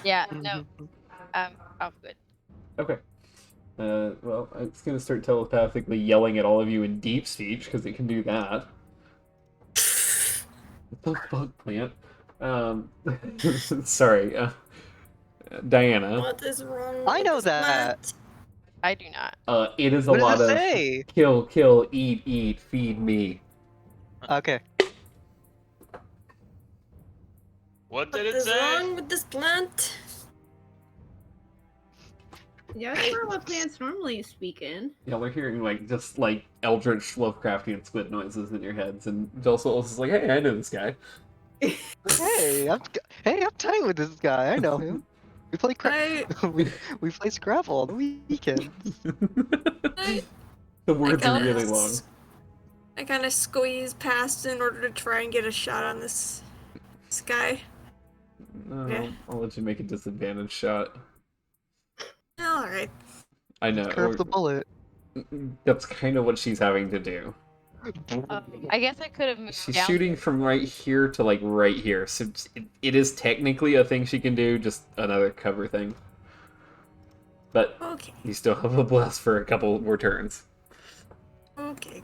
Yeah, no, I'm good. Okay. Well, it's gonna start telepathically yelling at all of you in deep speech, because it can do that. What the fuck, plant? Sorry, Diana. What is wrong I with know this that. plant? I do not. It is a What lot does it of say? kill, eat, feed me. Okay. What What did it is say? wrong with this plant? Yeah, that's not what plants normally speak in. Yeah, we're hearing like just like eldritch Lovecraftian squid noises in your heads, and Josel is like, "Hey, I know this guy." Hey, I'm tight with this guy. I know him. We play we play Scrabble on the weekends. The words are kinda really long. I kind of squeeze past in order to try and get a shot on this guy. Yeah. I'll let you make a disadvantage shot. All right. I know. Curve the bullet. That's kind of what she's having to do. I guess I could have moved She's down. shooting from right here to like right here, so it is technically a thing she can do, just another cover thing. But Okay. you still have a blast for a couple more turns. Okay.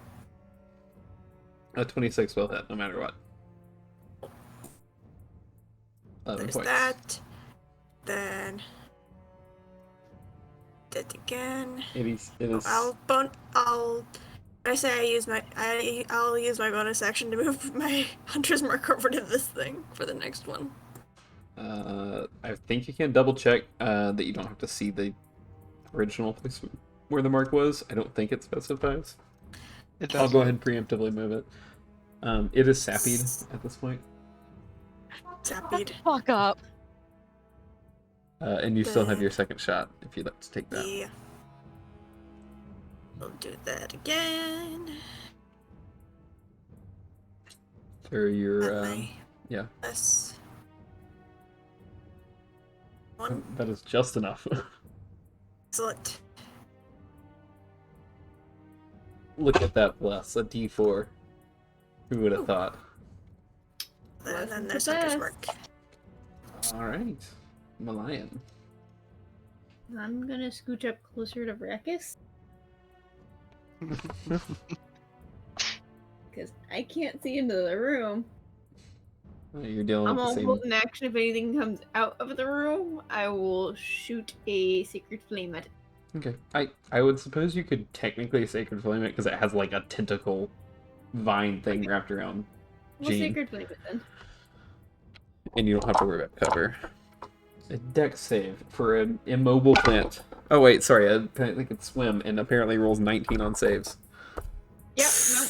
A 26 will hit, no matter what. 11 There's points. that. Then that again. It is. I say I'll use my bonus action to move my hunter's mark over to this thing for the next one. I think you can double check that you don't have to see the original place where the mark was. I don't think it specifies. I'll go ahead and preemptively move it. It is sappied at this point. Sappied. Fuck up. And you still have your second shot if you'd like to take that. Yeah. We'll do that again. For your, yeah. Plus one. That is just enough. Excellent. Look at that bless, a D4. Who would have thought? And then there's the hunter's best. mark. Alright. Malayan. I'm gonna scooch up closer to Brackus. Because I can't see into the room. You're dealing I'm with the gonna same... hold an action. If anything comes out of the room, I will shoot a sacred flame at it. Okay. I would suppose you could technically Sacred Flame it because it has like a tentacle vine thing wrapped around We'll Jean. sacred flame it then. And you don't have to worry about cover. A dex save for an immobile plant. Oh wait, sorry, a plant that can swim and apparently rolls 19 on saves. Yep,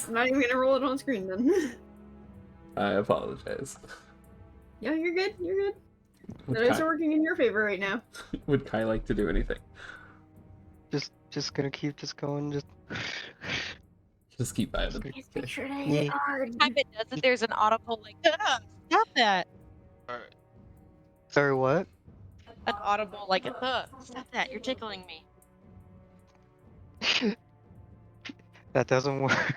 no, not even gonna roll it on screen then. I apologize. Yeah, you're good. You're good. Would The dice Kai, are working in your favor right now. would Kai like to do anything? Just gonna keep just going. Just keep vibing. Just make sure to Yeah. hit hard. Time it does it, there's an audible like, stop that. Alright. Sorry, what? An audible like, stop that. You're tickling me. That doesn't work.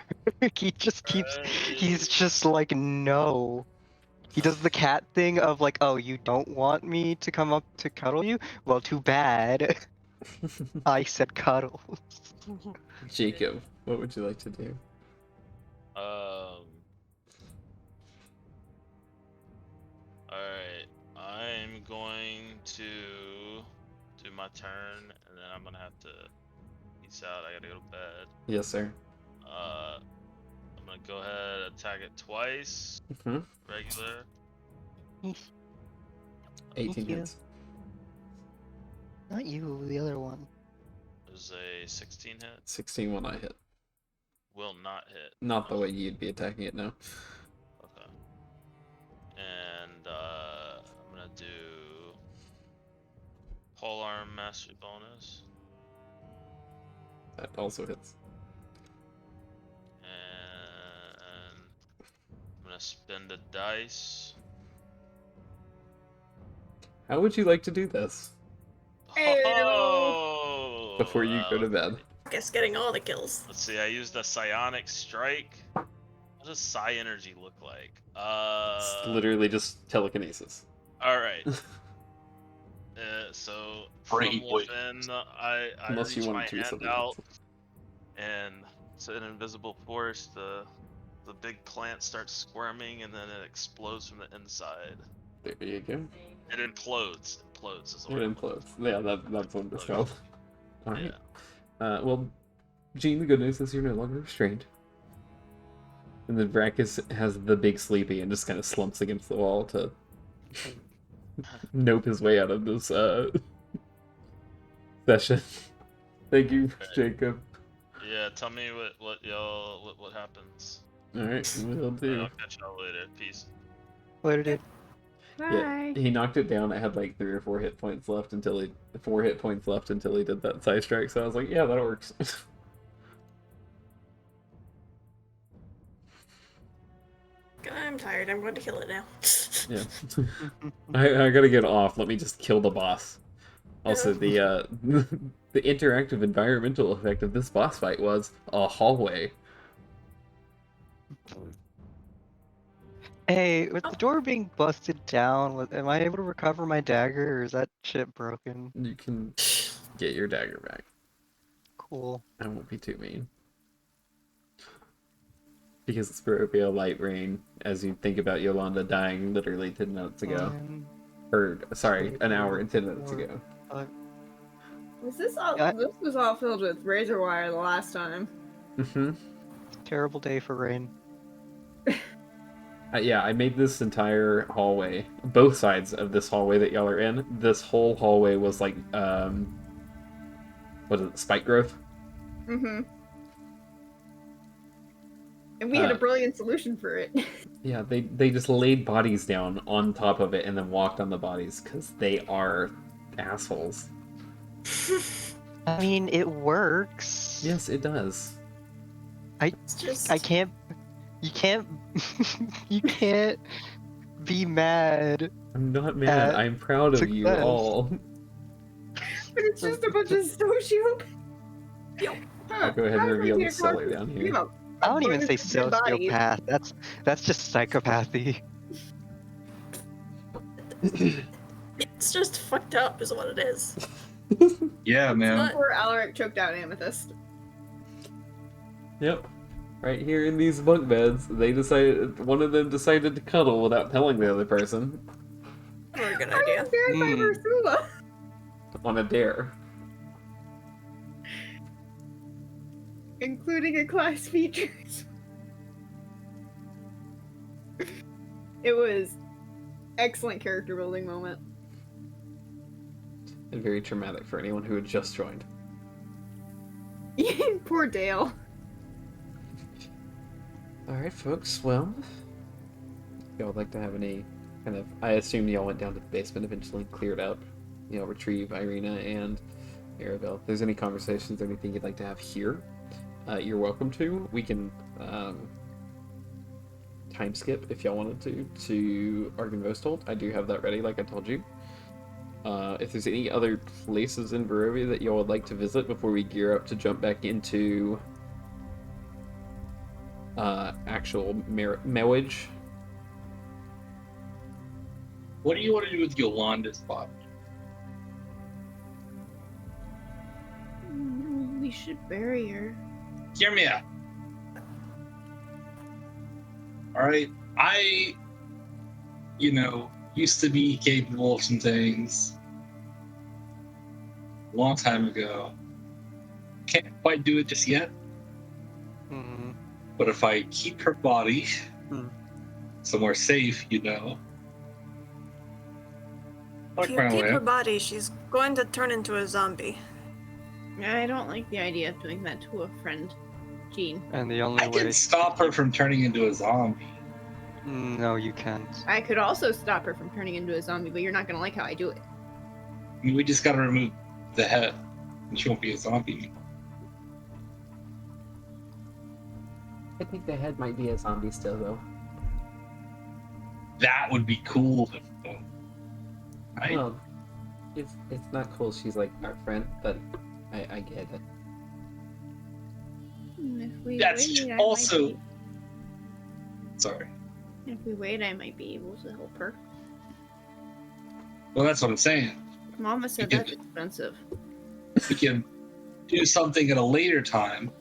He just keeps. He's just like, no. He does the cat thing of like, oh, you don't want me to come up to cuddle you? Well, too bad. I said cuddle. Jacob, what would you like to do? Alright. I'm going to do my turn, and then I'm gonna have to peace out. I gotta go to bed. Yes, sir. I'm gonna go ahead and attack it twice. Mm-hmm. Regular. 18 you. hits. Not you, the other one. There's a 16 hit. 16 will not hit. Will not hit. Not the way you'd be attacking it, no. Okay. And I'm gonna do polearm mastery bonus, That also hits. and I'm gonna spend a dice. How would you like to do this? Oh! Before you go to bed. I guess getting all the kills. Let's see. I used a psionic strike. What does psi energy look like? It's literally just telekinesis. All right. So from Brain wave. within, I Unless you reach want my it to be hand something out, else. and it's an invisible force. The big plant starts squirming, and then it explodes from the inside. There you go. It implodes. Implodes is the It word. implodes. Yeah, that's what it's called. Alright. Yeah. Well, Gene, the good news is you're no longer restrained. And then Brackus has the big sleepy and just kind of slumps against the wall to nope his way out of this session. Thank you, Jacob. Yeah, tell me what happens. Alright, will do. I'll catch y'all later. Peace. Later, dude. Bye. Yeah, he knocked it down. I had like 3 or 4 hit points left until he did that side strike. So I was like, yeah, that works. I'm tired. I'm going to kill it now. Yeah, I gotta get off. Let me just kill the boss. Also, the the interactive environmental effect of this boss fight was a hallway. Hey, with the door being busted down, am I able to recover my dagger, or is that shit broken? You can get your dagger back. Cool. I won't be too mean. Because it's Barovia Light Rain, as you think about Yolanda dying literally 10 minutes ago. Or, sorry, an hour and 10 minutes ago. Was this all? Yeah. This was all filled with razor wire the last time. Mm-hmm. Terrible day for rain. Yeah, I made this entire hallway, both sides of this hallway that y'all are in. This whole hallway was like, what is it, spike growth? Mm-hmm. And we had a brilliant solution for it. Yeah, they just laid bodies down on top of it and then walked on the bodies because they are assholes. I mean, it works. Yes, it does. I can't. You can't. You can't be mad. I'm not mad. I'm proud of you success. all. But it's just a bunch of sociopaths. I'll go ahead and reveal the seller down here. I don't even say sociopath. That's just psychopathy. It's just fucked up, is what it is. Yeah, man. Poor Alaric choked out Amethyst. Yep. Right here in these bunk beds, one of them decided to cuddle without telling the other person. Not a good idea. On a dare. Including a class features. It was excellent character building moment. And very traumatic for anyone who had just joined. Poor Dale. Alright, folks, well, y'all would like to have any kind of... I assume y'all went down to the basement eventually, cleared up, retrieve Irina and Arabelle. If there's any conversations or anything you'd like to have here, you're welcome to. We can time skip if y'all wanted to Argynvostholt. I do have that ready, like I told you. If there's any other places in Barovia that y'all would like to visit before we gear up to jump back into actual marriage. What do you want to do with Yolanda's body? We should bury her. Hear me out. Alright, I, used to be capable of some things a long time ago. Can't quite do it just yet. Mm-hmm. But if I keep her body somewhere safe, If you keep her body, she's going to turn into a zombie. I don't like the idea of doing that to a friend, Jean. And the only I way... can stop her from turning into a zombie. No, you can't. I could also stop her from turning into a zombie, but you're not gonna like how I do it. I mean, we just gotta remove the head, and she won't be a zombie anymore. I think the head might be a zombie still, though. That would be cool. Right? Well, it's not cool. She's like our friend, but I get it. If we That's wait, I also. might Sorry. if we wait, I might be able to help her. Well, that's what I'm saying. Mama said You that's expensive. We can do something at a later time.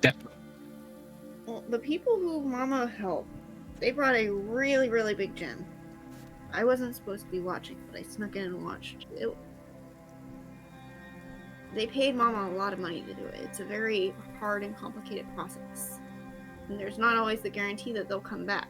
Definitely. Well, the people who Mama helped, they brought a really, really big gem. I wasn't supposed to be watching, but I snuck in and watched. They paid Mama a lot of money to do it. It's a very hard and complicated process. And there's not always the guarantee that they'll come back.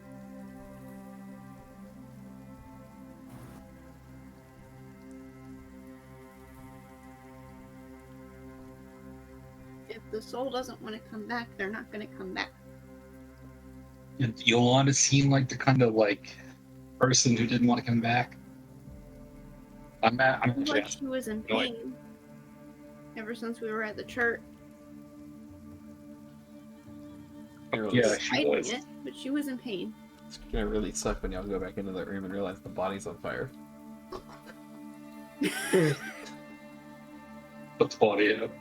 if the soul doesn't want to come back, they're not going to come back. And Yolanda seemed like the kind of like person who didn't want to come back. I'm Seems actually like she was in No, I- pain ever since we were at the church. yeah, she Hiding was. it, but she was in pain. It's gonna really suck when y'all go back into that room and realize the body's on fire. Put the body up.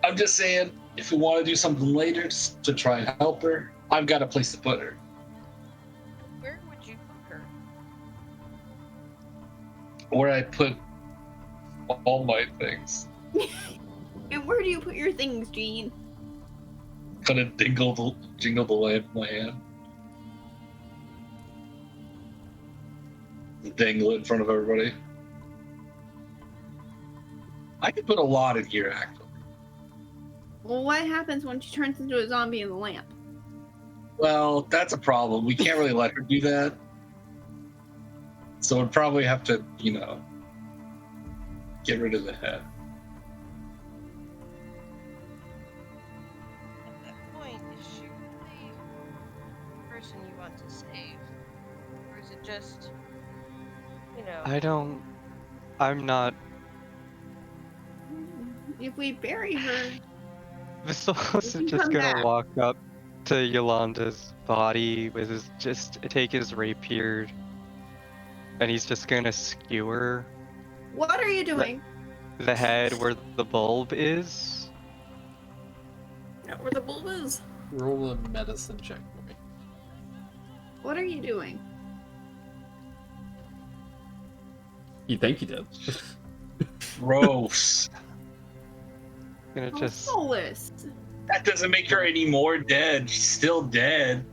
I'm just saying, if we want to do something later to try and help her, I've got a place to put her. Where would you put her? Where I put all my things. And where do you put your things, Jean? Kind of jingle the lamp in my hand. Dangle it in front of everybody. I could put a lot in here, actually. Well, what happens when she turns into a zombie in the lamp? Well, that's a problem. We can't really let her do that. So we'd probably have to, get rid of the head. At that point, is she really the person you want to save? Or is it just, I'm not. If we bury her, Vassos can is just come gonna back. walk up to Yolanda's body with his take his rapier, and he's just gonna skewer what are you doing? the head where the bulb is. Not where the bulb is. Roll a medicine check for me. What are you doing? You think you did? Gross. Gonna Oh, just soulless. That doesn't make her any more dead. She's still dead.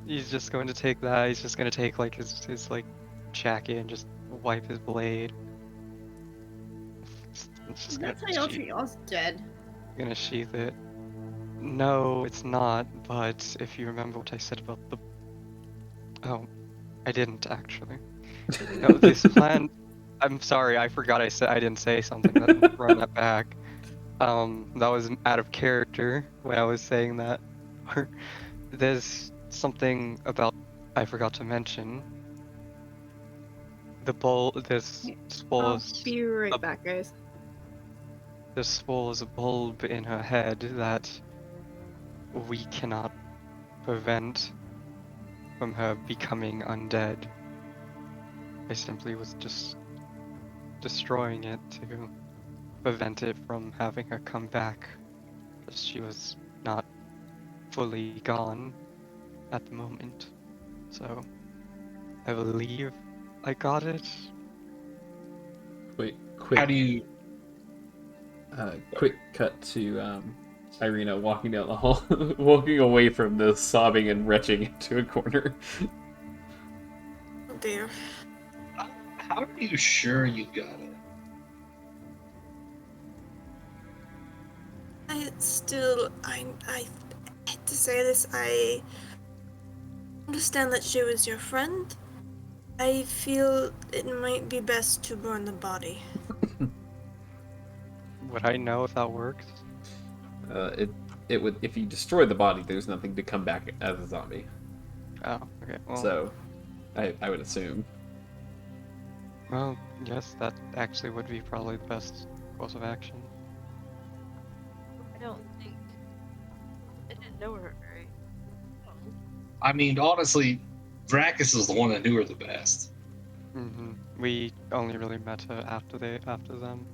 he's just going to take that. He's just gonna take like his like jacket and just wipe his blade. It's just That's how y'all treat y'all's dead. gonna sheath it. No, it's not. But if you remember what I said about the I didn't actually. No, this plan. I'm sorry, I forgot I didn't say something. That run that back. That was out of character when I was saying that. There's something about I forgot to mention. The this I'll swallows. be right back, guys. This swallows a bulb in her head that we cannot prevent from her becoming undead. I simply was just destroying it to prevent it from having her come back, because she was not fully gone at the moment. So I believe I got it. Wait, How quick, do you? quick cut to Irina walking down the hall, walking away from this, sobbing and retching into a corner. Oh dear. How are you sure you got it? I hate to say this, I understand that she was your friend. I feel it might be best to burn the body. Would I know if that works? It would, if you destroy the body, there's nothing to come back as a zombie. Oh, okay. Well, So, I would assume. well, yes, that actually would be probably the best course of action. I don't think. I didn't know her very well. I mean, honestly, Vracus is the one that knew her the best. We only really met her after them.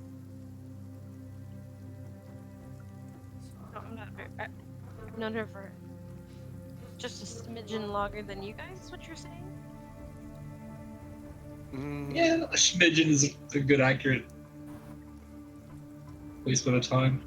No, I'm not very. I've known her for just a smidgen longer than you guys. Is what you're saying? Yeah, a smidgen is a good, accurate placement of time.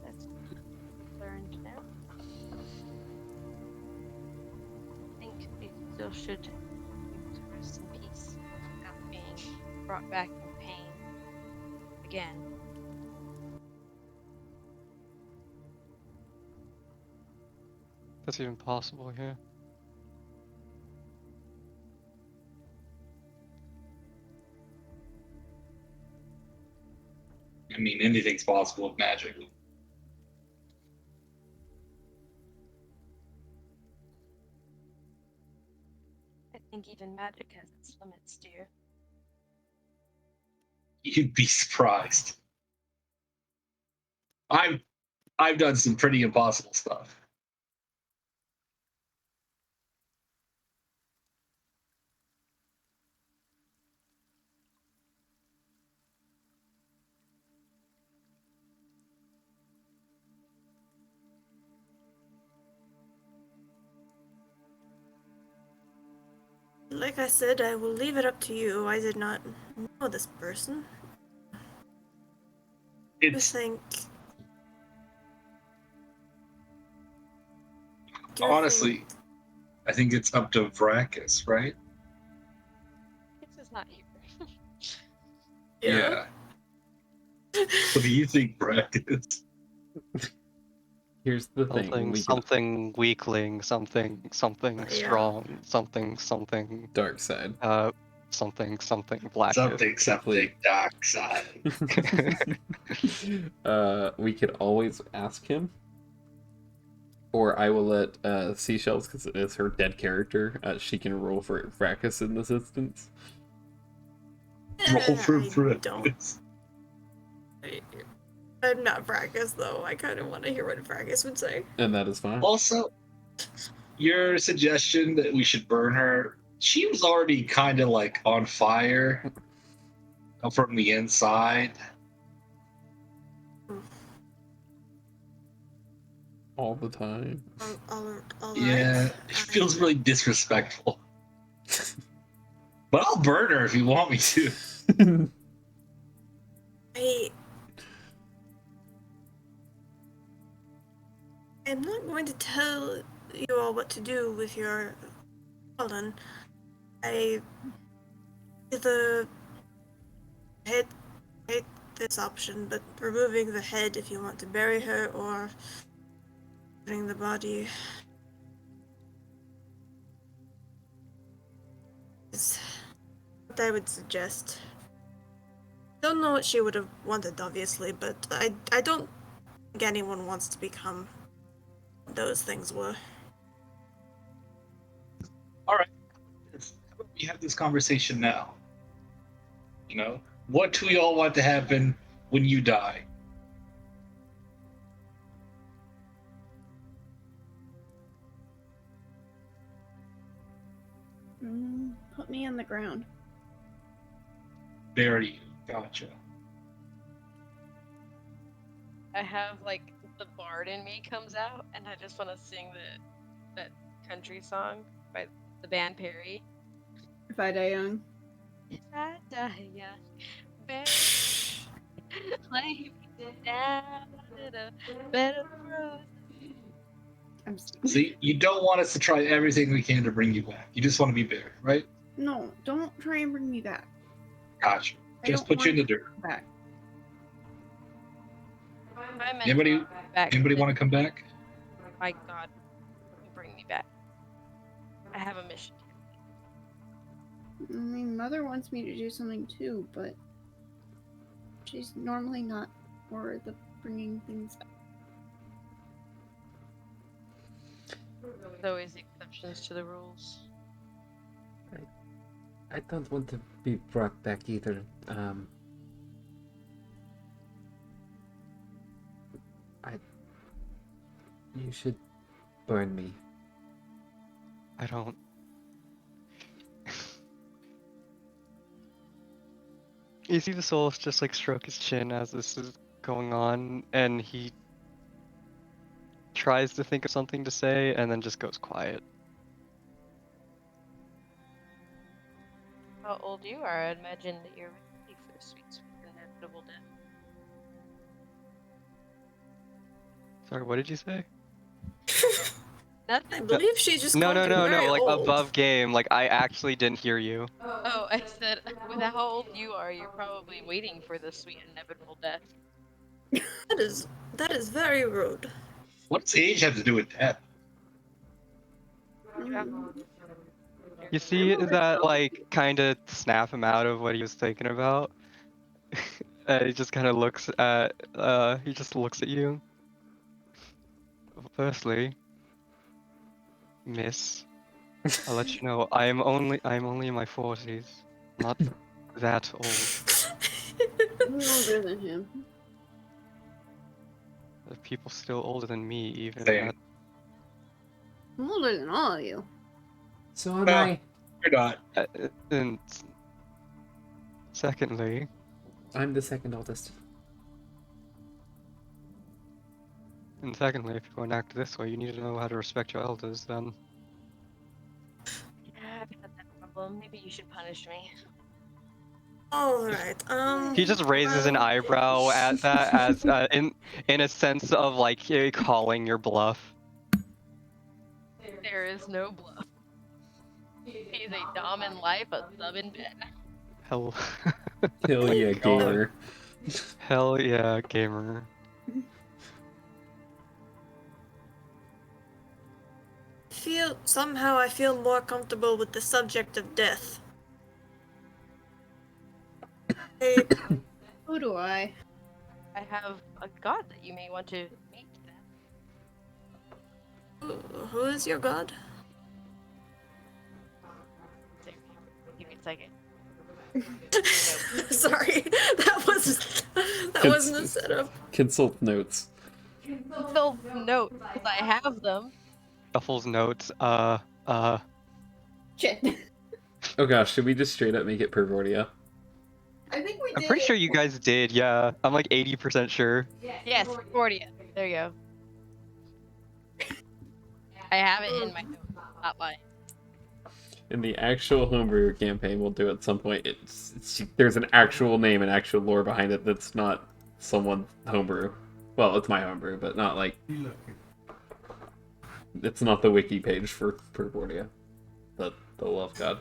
That's learned now. I think we still should rest in peace. Without being brought back in pain again. That's even possible, yeah. I mean, anything's possible with magic. I think even magic has its limits, dear. You'd be surprised. I've done some pretty impossible stuff. Like I said, I will leave it up to you. I did not know this person. I It's think. Do you honestly, I think it's up to Vracus, right? This is not here. Yeah. What do you think, Vracus? Here's the thing. Something, We can something weakling, something Yeah. strong, something, dark side. something blackish. Something Complete. dark side. We could always ask him, or I will let Seashells, because it is her dead character. She can roll for Fracas in this instance. Roll for I don't. Vracus. I'm not Fracas though. I kind of want to hear what Fracas would say. And that is fine. Also, your suggestion that we should burn her, she was already kind of like on fire from the inside. All the time. All Yeah, right. it feels really disrespectful. But I'll burn her if you want me to. I'm not going to tell you all what to do with your fallen. I either hate this option, but removing the head if you want to bury her, or putting the body is what I would suggest. Don't know what she would have wanted, obviously, but I don't think anyone wants to become what those things were. All right. How about we have this conversation now? You know, what do we all want to happen when you die? Put me on the ground. Bury you. Gotcha. I have like the bard in me comes out, and I just want to sing that country song by the band Perry. If I die young. If I die young, bury me, lay me down in a bed of roses. See, you don't want us to try everything we can to bring you back. You just want to be buried, right? No, don't try and bring me back. Gotcha. I Just don't put you in want the dirt. Back. Anybody Back, want to come back? My God, bring me back. I have a mission. I mean, Mother wants me to do something too, but she's normally not for the bringing things back. There's always exceptions to the rules. I don't want to be brought back either. You should burn me. I don't. You see the soul just like stroke his chin as this is going on, and he tries to think of something to say and then just goes quiet. How old you are, I'd imagine that you're ready for the sweet inevitable death. Sorry, what did you say? I Nothing. believe she just No, called no, you no, very no. Like old. above game. Like I actually didn't hear you. Oh, I said, with how old you are, you're probably waiting for the sweet inevitable death. That is very rude. What does age have to do with that? You see that like kind of snap him out of what he was thinking about. He just kind of looks at he just looks at you. Firstly, miss, I'll let you know I'm only in my 40s, not that old. I'm older than him. There are people still older than me even Same. at I'm older than all of you. So am Well, I. you're not. and secondly, I'm the second oldest. if you're going to act this way, you need to know how to respect your elders then. Yeah, I've had that problem. Maybe you should punish me. Alright, He just raises an well, eyebrow at that as in a sense of like calling your bluff. There is no bluff. He's a dom in life, a sub in bed. Hell, Hell yeah, gamer. hell yeah, gamer. somehow I feel more comfortable with the subject of death. Hey, Who do I? I have a god that you may want to meet. who is your god? Give me a second. Sorry, that wasn't a setup. Consult notes. Still notes, because I have them. Shuffles notes. Shit. Oh gosh, should we just straight up make it Pervordia? I think we I'm pretty sure you guys did. Yeah, I'm like 80% sure. Yes, Cordia. There you go. I have it in my notes. Not lying. In the actual homebrew campaign we'll do at some point, there's an actual name and actual lore behind it that's not someone's homebrew. Well, it's my homebrew, but not like... It's not the wiki page for Pervordia. The love god.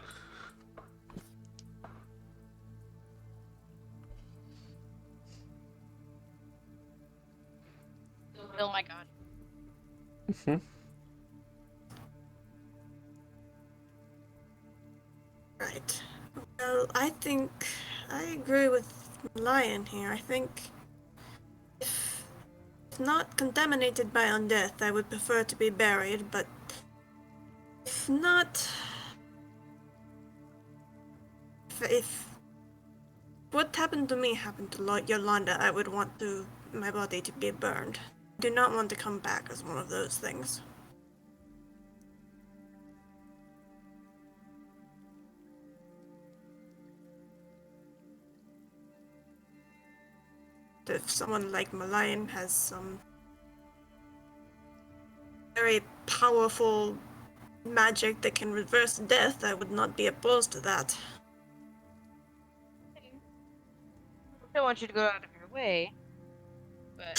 Oh my god. Right. Well, I think I agree with Lion here. I think if not contaminated by undeath, I would prefer to be buried, but if not... If what happened to me happened to Yolanda, I would want my body to be burned. Do not want to come back as one of those things. If someone like Malayan has some very powerful magic that can reverse death, I would not be opposed to that. I don't want you to go out of your way, but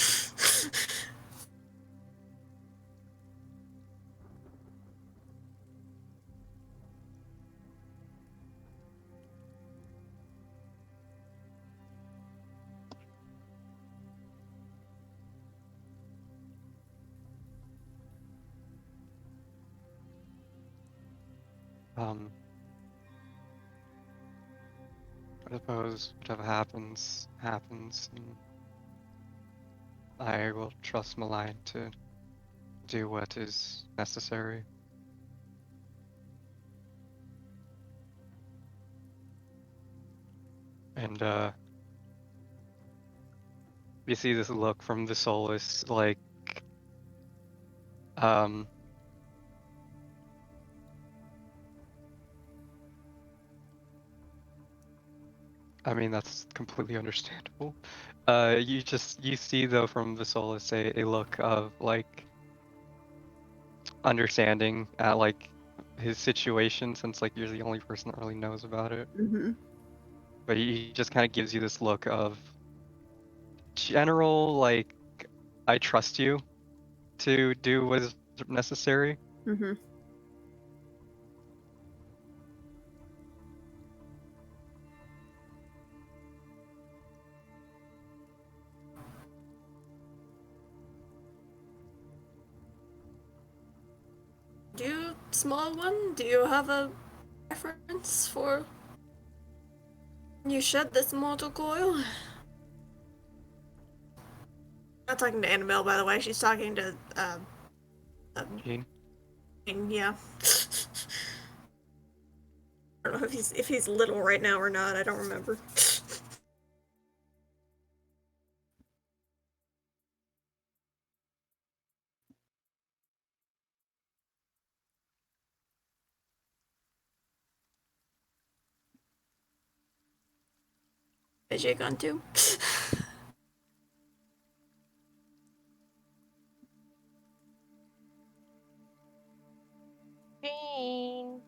I suppose whatever happens, happens, and I will trust Malign to do what is necessary. And you see this look from the Solus, like I mean, that's completely understandable. You see though from Visolis a look of like understanding at like his situation, since like you're the only person that really knows about it. Mm-hmm. But he just kind of gives you this look of general like, I trust you to do what is necessary. Mm-hmm. Small one, do you have a preference for when you shed this mortal coil? Not talking to Annabelle, by the way. She's talking to, Gene. yeah. I don't know if he's little right now or not. I don't remember. Is Jake on too? Jane.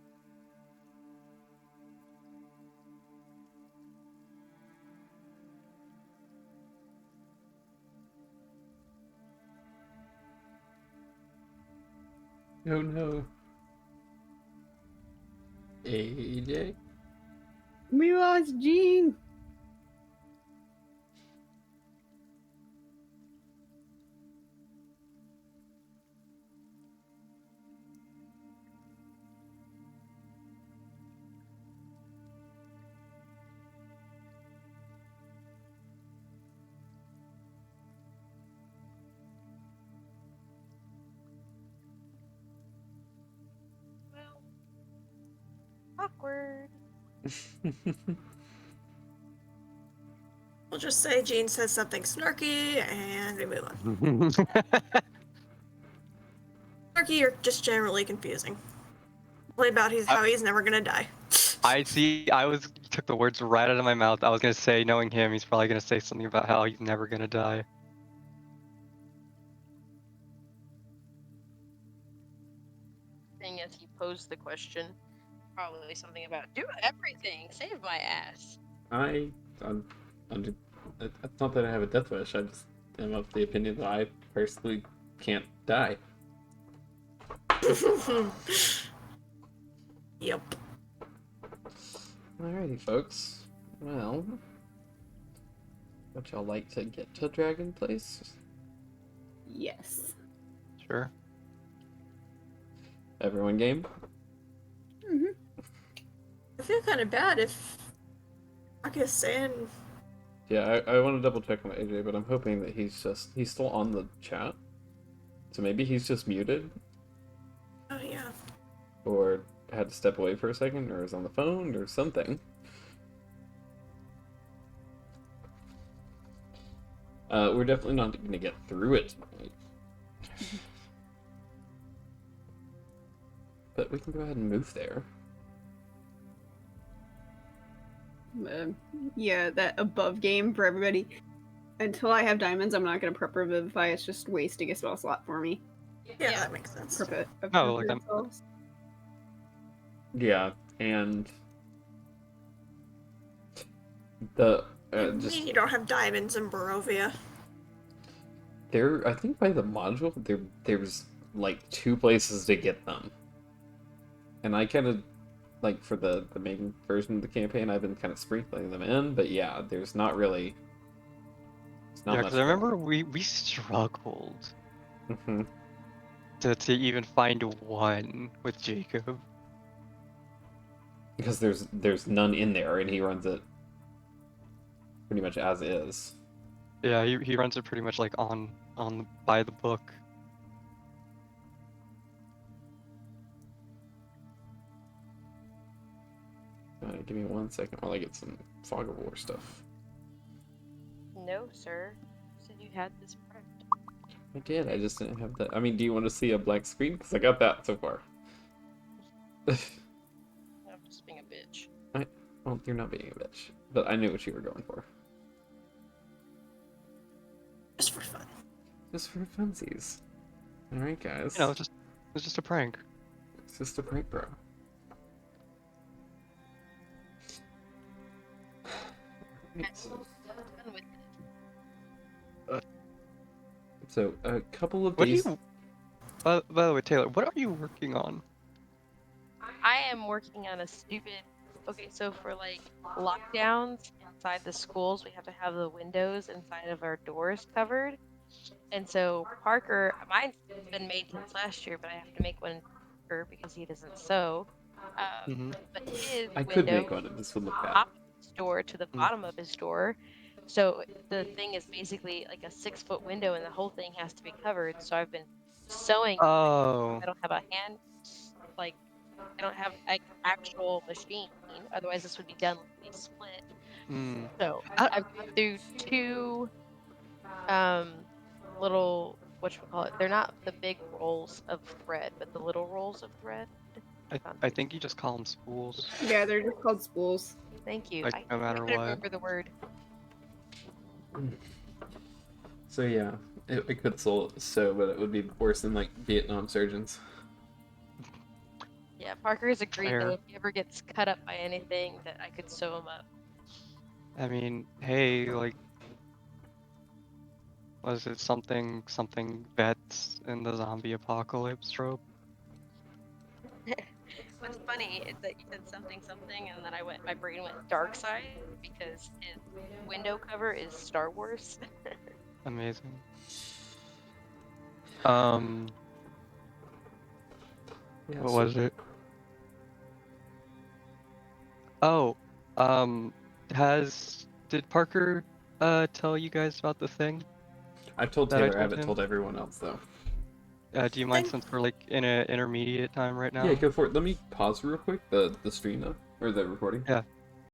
Oh no. AJ? We lost Jean. Well, awkward. We'll just say Jean says something snarky and we move on. Snarky or just generally confusing. Play about how he's never gonna die. I see. Took the words right out of my mouth. I was gonna say, knowing him, he's probably gonna say something about how he's never gonna die. Thing as he posed the question, probably something about do everything, save my ass. I'm it's not that I have a death wish. I just am of the opinion that I personally can't die. Yep. Alrighty, folks. Well, would y'all like to get to Dragon Place? Yes. Sure. Everyone game? Mm-hmm. I feel kind of bad if Marcus saying Yeah, I want to double check on AJ, but I'm hoping that he's still on the chat. So maybe he's just muted, oh yeah. or had to step away for a second, or is on the phone, or something. We're definitely not going to get through it tonight. But we can go ahead and move there. Yeah, that above game for everybody. Until I have diamonds, I'm not going to prep revivify. It's just wasting a spell slot for me. Yeah, that makes sense. No, like I'm- Yeah, and the You don't have diamonds in Barovia. there. I think by the module there's like 2 places to get them, and I kind of like for the main version of the campaign I've been kind of sprinkling them in, but yeah, there's not really. It's not Yeah, much. because I remember we struggled Mm-hmm. to even find one with Jacob. Because there's none in there, and he runs it pretty much as is. Yeah, he runs it pretty much like on by the book. Give me 1 second while I get some Fog of War stuff. No, sir. You said you had this prepped. I did. I just didn't have that. I mean, do you want to see a black screen? Because I got that so far. I'm just being a bitch. Well, you're not being a bitch, but I knew what you were going for. Just for fun. Just for funsies. All right, guys. You know, it's just a prank. It's just a prank, bro. Right, Done with so a couple of What do these. you By the way, Taylor, what are you working on? I am working on a stupid. Okay, so for like lockdowns inside the schools, we have to have the windows inside of our doors covered. And so Parker, mine's been made since last year, but I have to make one for Parker because he doesn't sew. Mm-hmm. But his I could window, make one, and this would look bad. top of his door to the Mm. bottom of his door. So the thing is basically like a 6-foot window, and the whole thing has to be covered. So I've been sewing. Oh. I don't have a hand, like I don't have an actual machine. Otherwise, this would be done lickety split. Mm. So I, I've gone through two little whatchamacallit. They're not the big rolls of thread, but the little rolls of thread. Gone I through think you just call them spools. Yeah, they're just called spools. Thank you. Like, I no matter couldn't what. remember the word. So yeah, it could sew, but it would be worse than like Vietnam surgeons. Yeah, Parker has agreed that Fair. if he ever gets cut up by anything, that I could sew him up. I mean, hey, like, was it something vets in the zombie apocalypse trope? What's funny is that you said something, and then my brain went dark side because his window cover is Star Wars. Amazing. Yeah, What so was it? Oh, did Parker tell you guys about the thing I've told that I Taylor, I told haven't him? told everyone else though. Do you mind since we're like in an intermediate time right now? Yeah, go for it. Let me pause real quick the stream though, or the recording. Yeah.